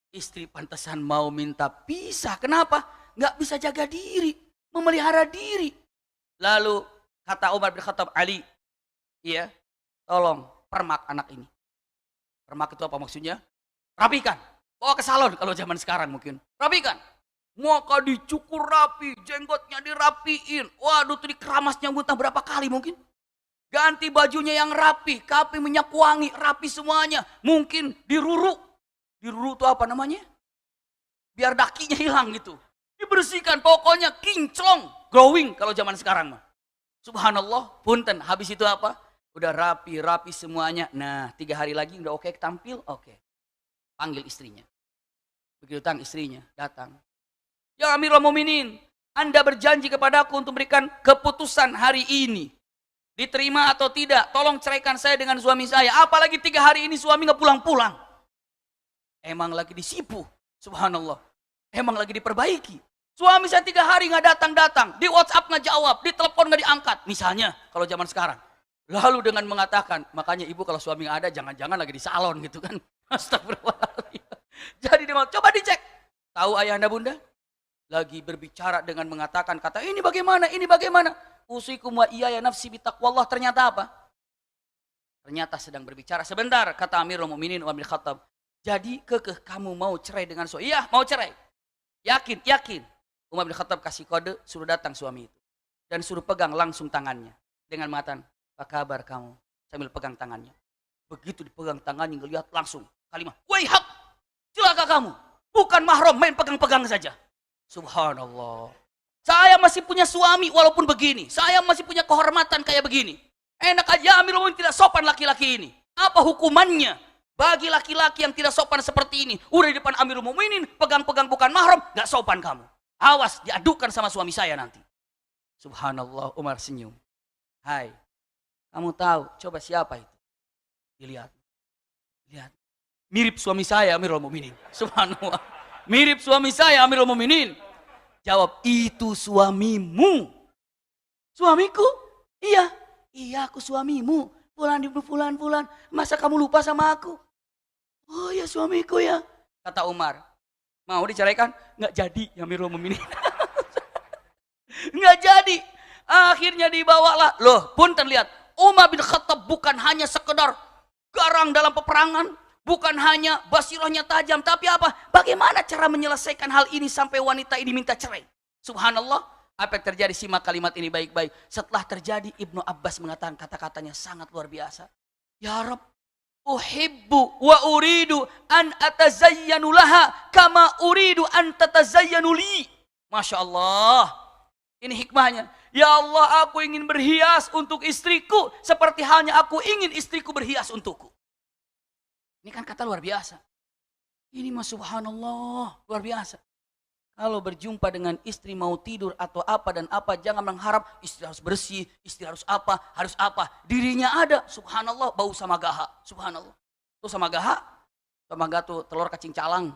Istri pantesan mau minta pisah. Kenapa? Nggak bisa jaga diri, memelihara diri. Lalu kata Umar bin Khattab, Ali, iya, tolong permak anak ini. Permak itu apa maksudnya? Rapikan, bawa ke salon kalau zaman sekarang mungkin. Rapikan, muka dicukur rapi, jenggotnya dirapiin. Waduh, tuh dikeramasnya muntah berapa kali mungkin. Ganti bajunya yang rapi, kapi minyak wangi, rapi semuanya. Mungkin diruruk. Diruruk itu apa namanya? Biar dakinya hilang gitu. Dibersihkan, pokoknya kinclong, glowing kalau zaman sekarang mah. Subhanallah, punten. Habis itu apa? Udah rapi semuanya. Nah, 3 hari lagi udah oke tampil, oke. Panggil istrinya. Begitu datang istrinya, datang. Ya Amirul Mukminin, Anda berjanji kepadaku untuk memberikan keputusan hari ini. Diterima atau tidak? Tolong ceraikan saya dengan suami saya. Apalagi 3 hari ini suami nggak pulang-pulang. Emang lagi disipu. Subhanallah. Emang lagi diperbaiki. Suami saya 3 hari nggak datang-datang. Di WhatsApp nggak jawab. Di telepon nggak diangkat. Misalnya kalau zaman sekarang. Lalu dengan mengatakan, makanya ibu kalau suami nggak ada, jangan-jangan lagi di salon gitu kan. Astagfirullahaladzim. Jadi dia mau, coba dicek. Tahu ayah anda bunda? Lagi berbicara dengan mengatakan, kata ini bagaimana, ini bagaimana. Usikum wa iya ya nafsi bitaqwallah. Ternyata apa? Ternyata sedang berbicara. Sebentar, kata Amirul Mukminin Umar bin Khattab. Jadi kekeh kamu mau cerai dengan suami? Iya, mau cerai. Yakin, yakin. Umar bin Khattab kasih kode, suruh datang suami itu. Dan suruh pegang langsung tangannya. Dengan mengatakan, apa kabar kamu? Sambil pegang tangannya. Begitu dipegang tangannya, ngelihat langsung kalimat, waihak, celaka kamu. Bukan mahram, main pegang-pegang saja. Subhanallah. Saya masih punya suami walaupun begini. Saya masih punya kehormatan kayak begini. Enak aja Amirul Mukminin tidak sopan laki-laki ini. Apa hukumannya bagi laki-laki yang tidak sopan seperti ini? Udah di depan Amirul Mukminin, pegang-pegang bukan mahram, gak sopan kamu. Awas, diadukan sama suami saya nanti. Subhanallah, Umar senyum. Hai. Kamu tahu, coba siapa itu? Dilihat. Lihat. Mirip suami saya Amirul Mukminin. Subhanallah. Mirip suami saya Amirul Mukminin. Jawab, itu suamimu. Suamiku? Iya. Iya, aku suamimu. Fulan. Masa kamu lupa sama aku? Oh ya, suamiku ya. Kata Umar. Mau diceraikan? Nggak jadi Amirul Mukminin. Nggak jadi. Akhirnya dibawalah. Loh, punten lihat. Umar bin Khattab bukan hanya sekedar garang dalam peperangan, bukan hanya basirohnya tajam, tapi apa? Bagaimana cara menyelesaikan hal ini sampai wanita ini minta cerai? Subhanallah, apa yang terjadi? Simak kalimat ini baik-baik. Setelah terjadi, Ibnu Abbas mengatakan kata-katanya sangat luar biasa. Ya Rabb, uhibbu wa uridu an atazayyanu laha kama uridu an tatazayyanu li. Masya Allah. Ini hikmahnya. Ya Allah, aku ingin berhias untuk istriku seperti halnya aku ingin istriku berhias untukku. Ini kan kata luar biasa. Ini mah subhanallah, luar biasa. Kalau berjumpa dengan istri mau tidur atau apa dan apa, jangan mengharap istri harus bersih, istri harus apa. Dirinya ada, subhanallah, bau sama gaha. Subhanallah. Itu sama gaha tuh telur cacing calang.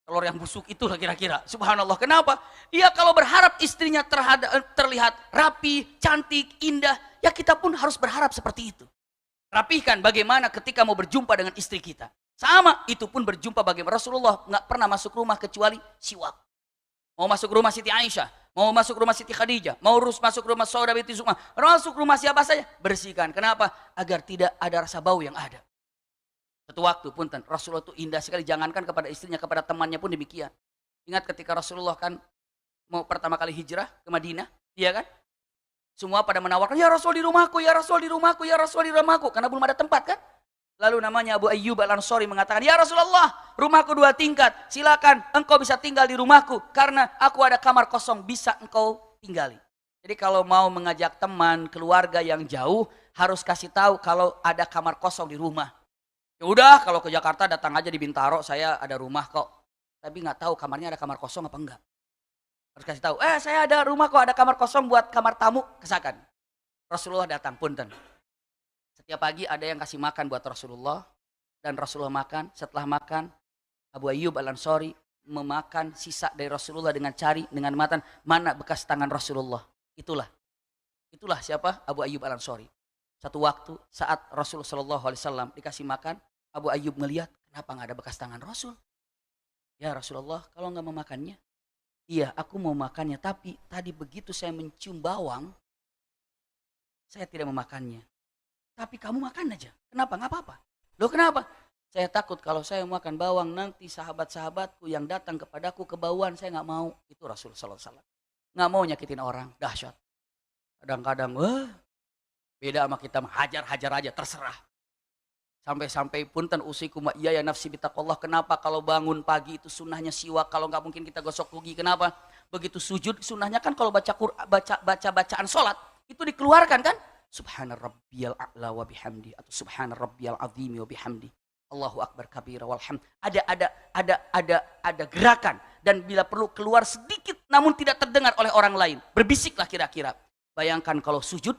Telur yang busuk itu kira-kira. Subhanallah. Kenapa? Ia kalau berharap istrinya terlihat rapi, cantik, indah, ya kita pun harus berharap seperti itu. Rapihkan bagaimana ketika mau berjumpa dengan istri kita. Sama, itu pun berjumpa bagaimana. Rasulullah nggak pernah masuk rumah kecuali siwak. Mau masuk rumah Siti Aisyah, mau masuk rumah Siti Khadijah, mau masuk rumah Saudah binti Zum'ah, masuk rumah siapa saja, bersihkan. Kenapa? Agar tidak ada rasa bau yang ada. Satu waktu punten, Rasulullah itu indah sekali, jangankan kepada istrinya, kepada temannya pun demikian. Ingat ketika Rasulullah kan mau pertama kali hijrah ke Madinah, iya kan? Semua pada menawarkan, ya Rasul di rumahku, ya Rasul di rumahku, ya Rasul di rumahku, karena belum ada tempat kan? Lalu namanya Abu Ayyub Al-Ansari mengatakan, ya Rasulullah, rumahku 2 tingkat, silakan engkau bisa tinggal di rumahku, karena aku ada kamar kosong, bisa engkau tinggali. Jadi kalau mau mengajak teman, keluarga yang jauh, harus kasih tahu kalau ada kamar kosong di rumah. Ya udah, kalau ke Jakarta datang aja di Bintaro, saya ada rumah kok. Tapi nggak tahu kamarnya ada kamar kosong apa enggak. Harus kasih tahu, saya ada rumah kok, ada kamar kosong buat kamar tamu, kesakan. Rasulullah datang, punten. Setiap pagi ada yang kasih makan buat Rasulullah, dan Rasulullah makan. Setelah makan, Abu Ayyub Al-Ansari memakan sisa dari Rasulullah dengan mata, mana bekas tangan Rasulullah. Itulah siapa? Abu Ayyub Al-Ansari. Satu waktu saat Rasulullah SAW dikasih makan, Abu Ayyub melihat, kenapa nggak ada bekas tangan Rasul? Ya Rasulullah, kalau nggak mau makannya, iya aku mau makannya, tapi tadi begitu saya mencium bawang, saya tidak memakannya. Tapi kamu makan aja, kenapa? Nggak apa-apa. Loh kenapa? Saya takut kalau saya makan bawang, nanti sahabat-sahabatku yang datang kepadaku kebauan, saya nggak mau. Itu Rasulullah SAW. Nggak mau nyakitin orang, dahsyat. Kadang-kadang, beda sama kita, hajar-hajar aja, terserah. Sampai-sampai punten usikum wa iya ya nafsi bitaqwallah. Kenapa kalau bangun pagi itu sunnahnya siwak, kalau nggak mungkin kita gosok gigi. Kenapa? Begitu sujud sunnahnya kan kalau bacaan sholat itu dikeluarkan kan? Subhana rabbiyal a'la wa bihamdi, atau subhana rabbiyal azimi wa bihamdi. Allahu akbar kabira walhamd. Ada gerakan, dan bila perlu keluar sedikit namun tidak terdengar oleh orang lain. Berbisiklah kira-kira. Bayangkan kalau sujud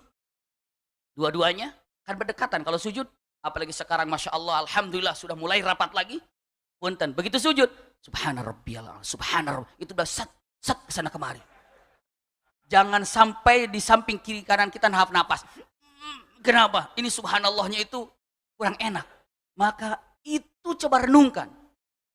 2 Dua-duanya kan berdekatan kalau sujud. Apalagi sekarang Masya Allah, Alhamdulillah sudah mulai rapat lagi. Punten, begitu sujud, Subhana Rabbiyal A'la, Subhana Rabbiyal, itu udah set kesana kemari. Jangan sampai di samping kiri kanan kita nahap napas. Kenapa? Ini subhanallahnya itu kurang enak. Maka itu coba renungkan.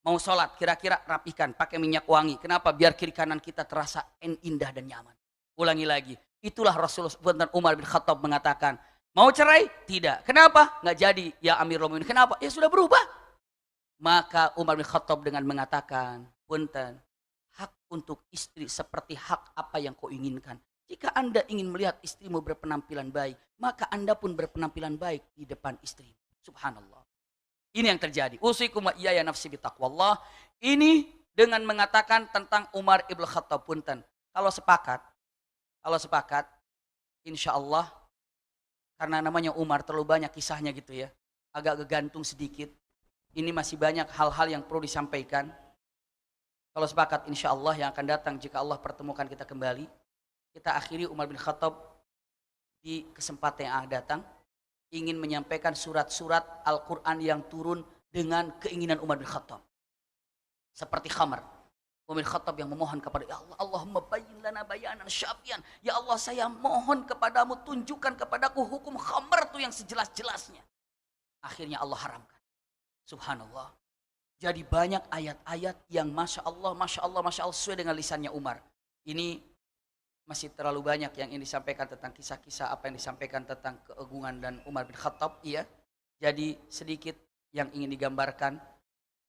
Mau sholat, kira-kira rapikan, pakai minyak wangi. Kenapa? Biar kiri kanan kita terasa indah dan nyaman. Ulangi lagi. Itulah Rasulullah Umar bin Khattab mengatakan, mau cerai? Tidak. Kenapa? Nggak jadi. Ya Amirul Mukminin. Kenapa? Ya sudah berubah. Maka Umar bin Khattab dengan mengatakan, punten, hak untuk istri seperti hak apa yang kau inginkan. Jika Anda ingin melihat istrimu berpenampilan baik, maka Anda pun berpenampilan baik di depan istri. Subhanallah. Ini yang terjadi. Usikum wa iyaya nafsi bitaqwallah. Ini dengan mengatakan tentang Umar ibn Khattab, punten. Kalau sepakat, insya Allah, karena namanya Umar terlalu banyak kisahnya gitu ya, agak gegantung sedikit. Ini masih banyak hal-hal yang perlu disampaikan. Kalau sepakat insya Allah yang akan datang jika Allah pertemukan kita kembali, kita akhiri Umar bin Khattab di kesempatan yang akan datang, ingin menyampaikan surat-surat Al-Quran yang turun dengan keinginan Umar bin Khattab. Seperti khamar. Umar bin Khattab yang memohon kepada ya Allah, Allahumma bayyin lana bayanan syafian. Ya Allah, saya mohon kepadamu, tunjukkan kepadaku hukum khamar itu yang sejelas-jelasnya. Akhirnya Allah haramkan. Subhanallah. Jadi banyak ayat-ayat yang Masya Allah sesuai dengan lisannya Umar. Ini masih terlalu banyak yang ingin disampaikan tentang kisah-kisah apa yang disampaikan tentang keagungan dan Umar bin Khattab. Iya. Jadi sedikit yang ingin digambarkan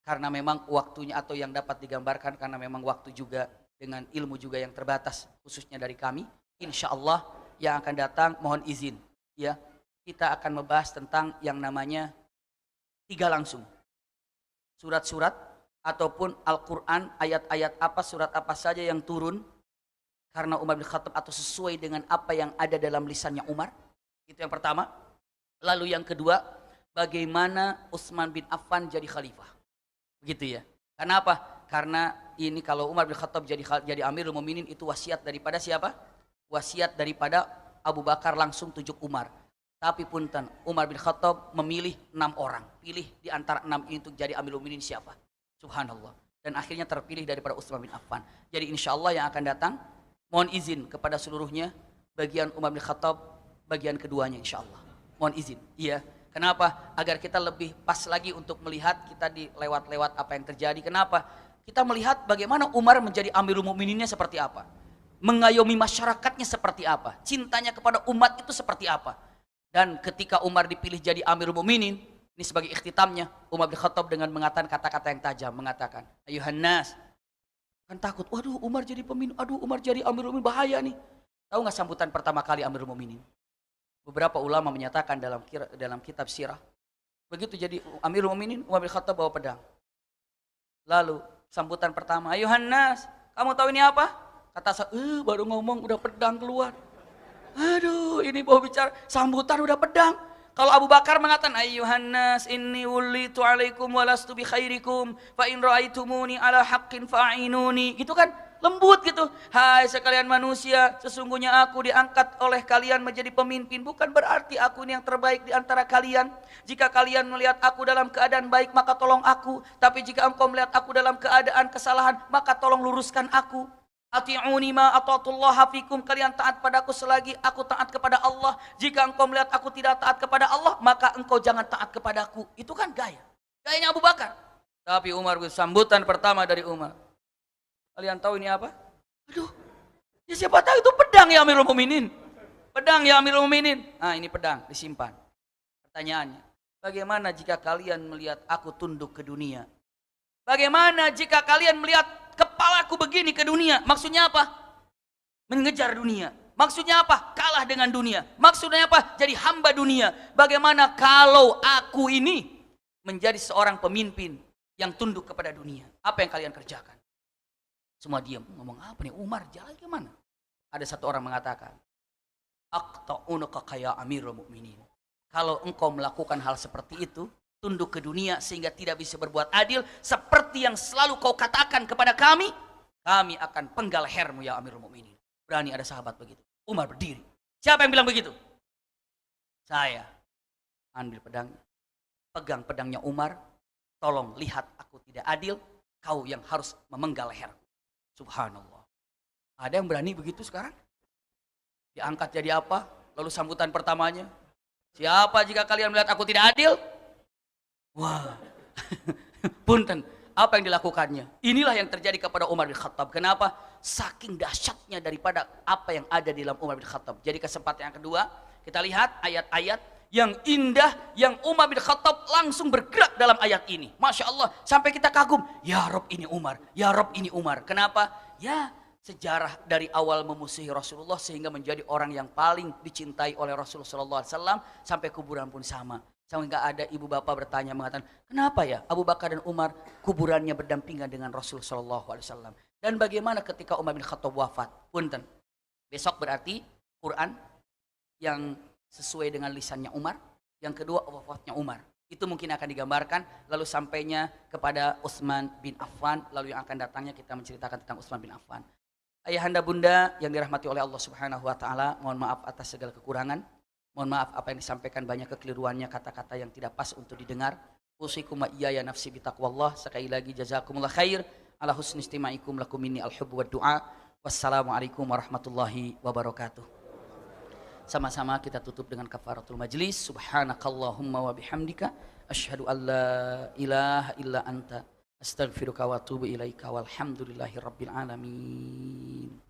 karena memang waktunya atau yang dapat digambarkan karena memang waktu juga dengan ilmu juga yang terbatas khususnya dari kami. Insya Allah yang akan datang mohon izin ya kita akan membahas tentang yang namanya 3 langsung. Surat-surat ataupun Al-Quran, ayat-ayat apa, surat apa saja yang turun karena Umar bin Khattab atau sesuai dengan apa yang ada dalam lisannya Umar. Itu yang pertama. Lalu yang kedua, bagaimana Utsman bin Affan jadi khalifah. Begitu ya. Kenapa? Karena ini kalau Umar bin Khattab jadi Amirul Mukminin itu wasiat daripada siapa? Wasiat daripada Abu Bakar langsung tunjuk Umar. Tapi punten, Umar bin Khattab memilih 6 orang. Pilih di antara 6 ini untuk jadi Amirul Mukminin siapa? Subhanallah. Dan akhirnya terpilih daripada Utsman bin Affan. Jadi insya Allah yang akan datang, mohon izin kepada seluruhnya, bagian Umar bin Khattab, bagian keduanya insya Allah. Mohon izin. Iya. Kenapa? Agar kita lebih pas lagi untuk melihat kita di lewat-lewat apa yang terjadi. Kenapa? Kita melihat bagaimana Umar menjadi Amirul Mukmininnya seperti apa. Mengayomi masyarakatnya seperti apa. Cintanya kepada umat itu seperti apa. Dan ketika Umar dipilih jadi Amirul Mukminin, ini sebagai ikhtitamnya, Umar bin Khattab dengan mengatakan kata-kata yang tajam, mengatakan, ayuhan nas, kan takut, waduh Umar jadi pemimpin, aduh Umar jadi Amirul Mukminin, bahaya nih. Tahu nggak sambutan pertama kali Amirul Mukminin? Beberapa ulama menyatakan dalam kitab sirah, begitu jadi Amirul Mukminin, Umar bin Khattab bawa pedang. Lalu sambutan pertama, ayuhan nas, kamu tahu ini apa? Kata saya, baru ngomong udah pedang keluar. Aduh, ini bawa bicara sambutan udah pedang. Kalau Abu Bakar mengatakan, ayyuhan nas inni wulitu alaikum walastu bi khairikum fa in ra'aitumuni ala haqqin fa'inuni. Gitu kan? Lembut gitu. Hai sekalian manusia, sesungguhnya aku diangkat oleh kalian menjadi pemimpin. Bukan berarti aku ini yang terbaik di antara kalian. Jika kalian melihat aku dalam keadaan baik, maka tolong aku. Tapi jika engkau melihat aku dalam keadaan kesalahan, maka tolong luruskan aku. Ati'uni ma ata'atullaha fikum, kalian taat padaku selagi aku taat kepada Allah. Jika engkau melihat aku tidak taat kepada Allah, maka engkau jangan taat kepadaku. Itu kan gayanya Abu Bakar. Tapi Umar, sambutan pertama dari Umar, kalian tahu ini apa? Aduh, ya siapa tahu itu pedang ya Amirul Mukminin. Pedang ya Amirul Mukminin. Nah ini pedang, disimpan. Pertanyaannya, bagaimana jika kalian melihat aku tunduk ke dunia? Bagaimana jika kalian melihat kepalaku begini ke dunia? Maksudnya apa? Mengejar dunia. Maksudnya apa? Kalah dengan dunia. Maksudnya apa? Jadi hamba dunia. Bagaimana kalau aku ini menjadi seorang pemimpin yang tunduk kepada dunia? Apa yang kalian kerjakan? Semua diam. Ngomong apa nih? Umar jalan ke mana? Ada satu orang mengatakan, aqta'unuka kaya Amirul Mukminin. Kalau engkau melakukan hal seperti itu, tunduk ke dunia sehingga tidak bisa berbuat adil seperti yang selalu kau katakan kepada kami akan penggal lehermu ya Amirul Mukminin. Berani ada sahabat begitu. Umar berdiri. Siapa yang bilang begitu? Saya ambil pedangnya, pegang pedangnya Umar, tolong lihat aku tidak adil, kau yang harus memenggal leher. Subhanallah. Ada yang berani begitu sekarang? Diangkat jadi apa? Lalu sambutan pertamanya, siapa jika kalian melihat aku tidak adil? Wah, punten, apa yang dilakukannya? Inilah yang terjadi kepada Umar bin Khattab. Kenapa? Saking dahsyatnya daripada apa yang ada di dalam Umar bin Khattab. Jadi kesempatan yang kedua, kita lihat ayat-ayat yang indah yang Umar bin Khattab langsung bergerak dalam ayat ini. Masya Allah, sampai kita kagum. Ya Rob ini Umar, ya Rob ini Umar. Kenapa? Ya sejarah dari awal memusuhi Rasulullah sehingga menjadi orang yang paling dicintai oleh Rasulullah SAW sampai kuburan pun sama. Sehingga ada ibu bapak bertanya mengatakan, kenapa ya Abu Bakar dan Umar kuburannya berdampingan dengan Rasulullah SAW? Dan bagaimana ketika Umar bin Khattab wafat? Punten. Besok berarti Quran yang sesuai dengan lisannya Umar. Yang kedua wafatnya Umar. Itu mungkin akan digambarkan lalu sampainya kepada Utsman bin Affan. Lalu yang akan datangnya kita menceritakan tentang Utsman bin Affan. Ayahanda bunda yang dirahmati oleh Allah Subhanahu wa taala, mohon maaf atas segala kekurangan. Mohon maaf apa yang disampaikan banyak kekeliruannya, kata-kata yang tidak pas untuk didengar. Usikum wa iyaya nafsi bitaqwallah. Sekali lagi jazakumullah khair ala husni istimaikum lakum minni alhubbu wad du'a. Wassalamualaikum warahmatullahi wabarakatuh. Sama-sama kita tutup dengan kafaratul majlis. Subhanakallahumma wa bihamdika asyhadu an la ilaha illa anta astaghfiruka wa atubu ilaika walhamdulillahi rabbil alamin.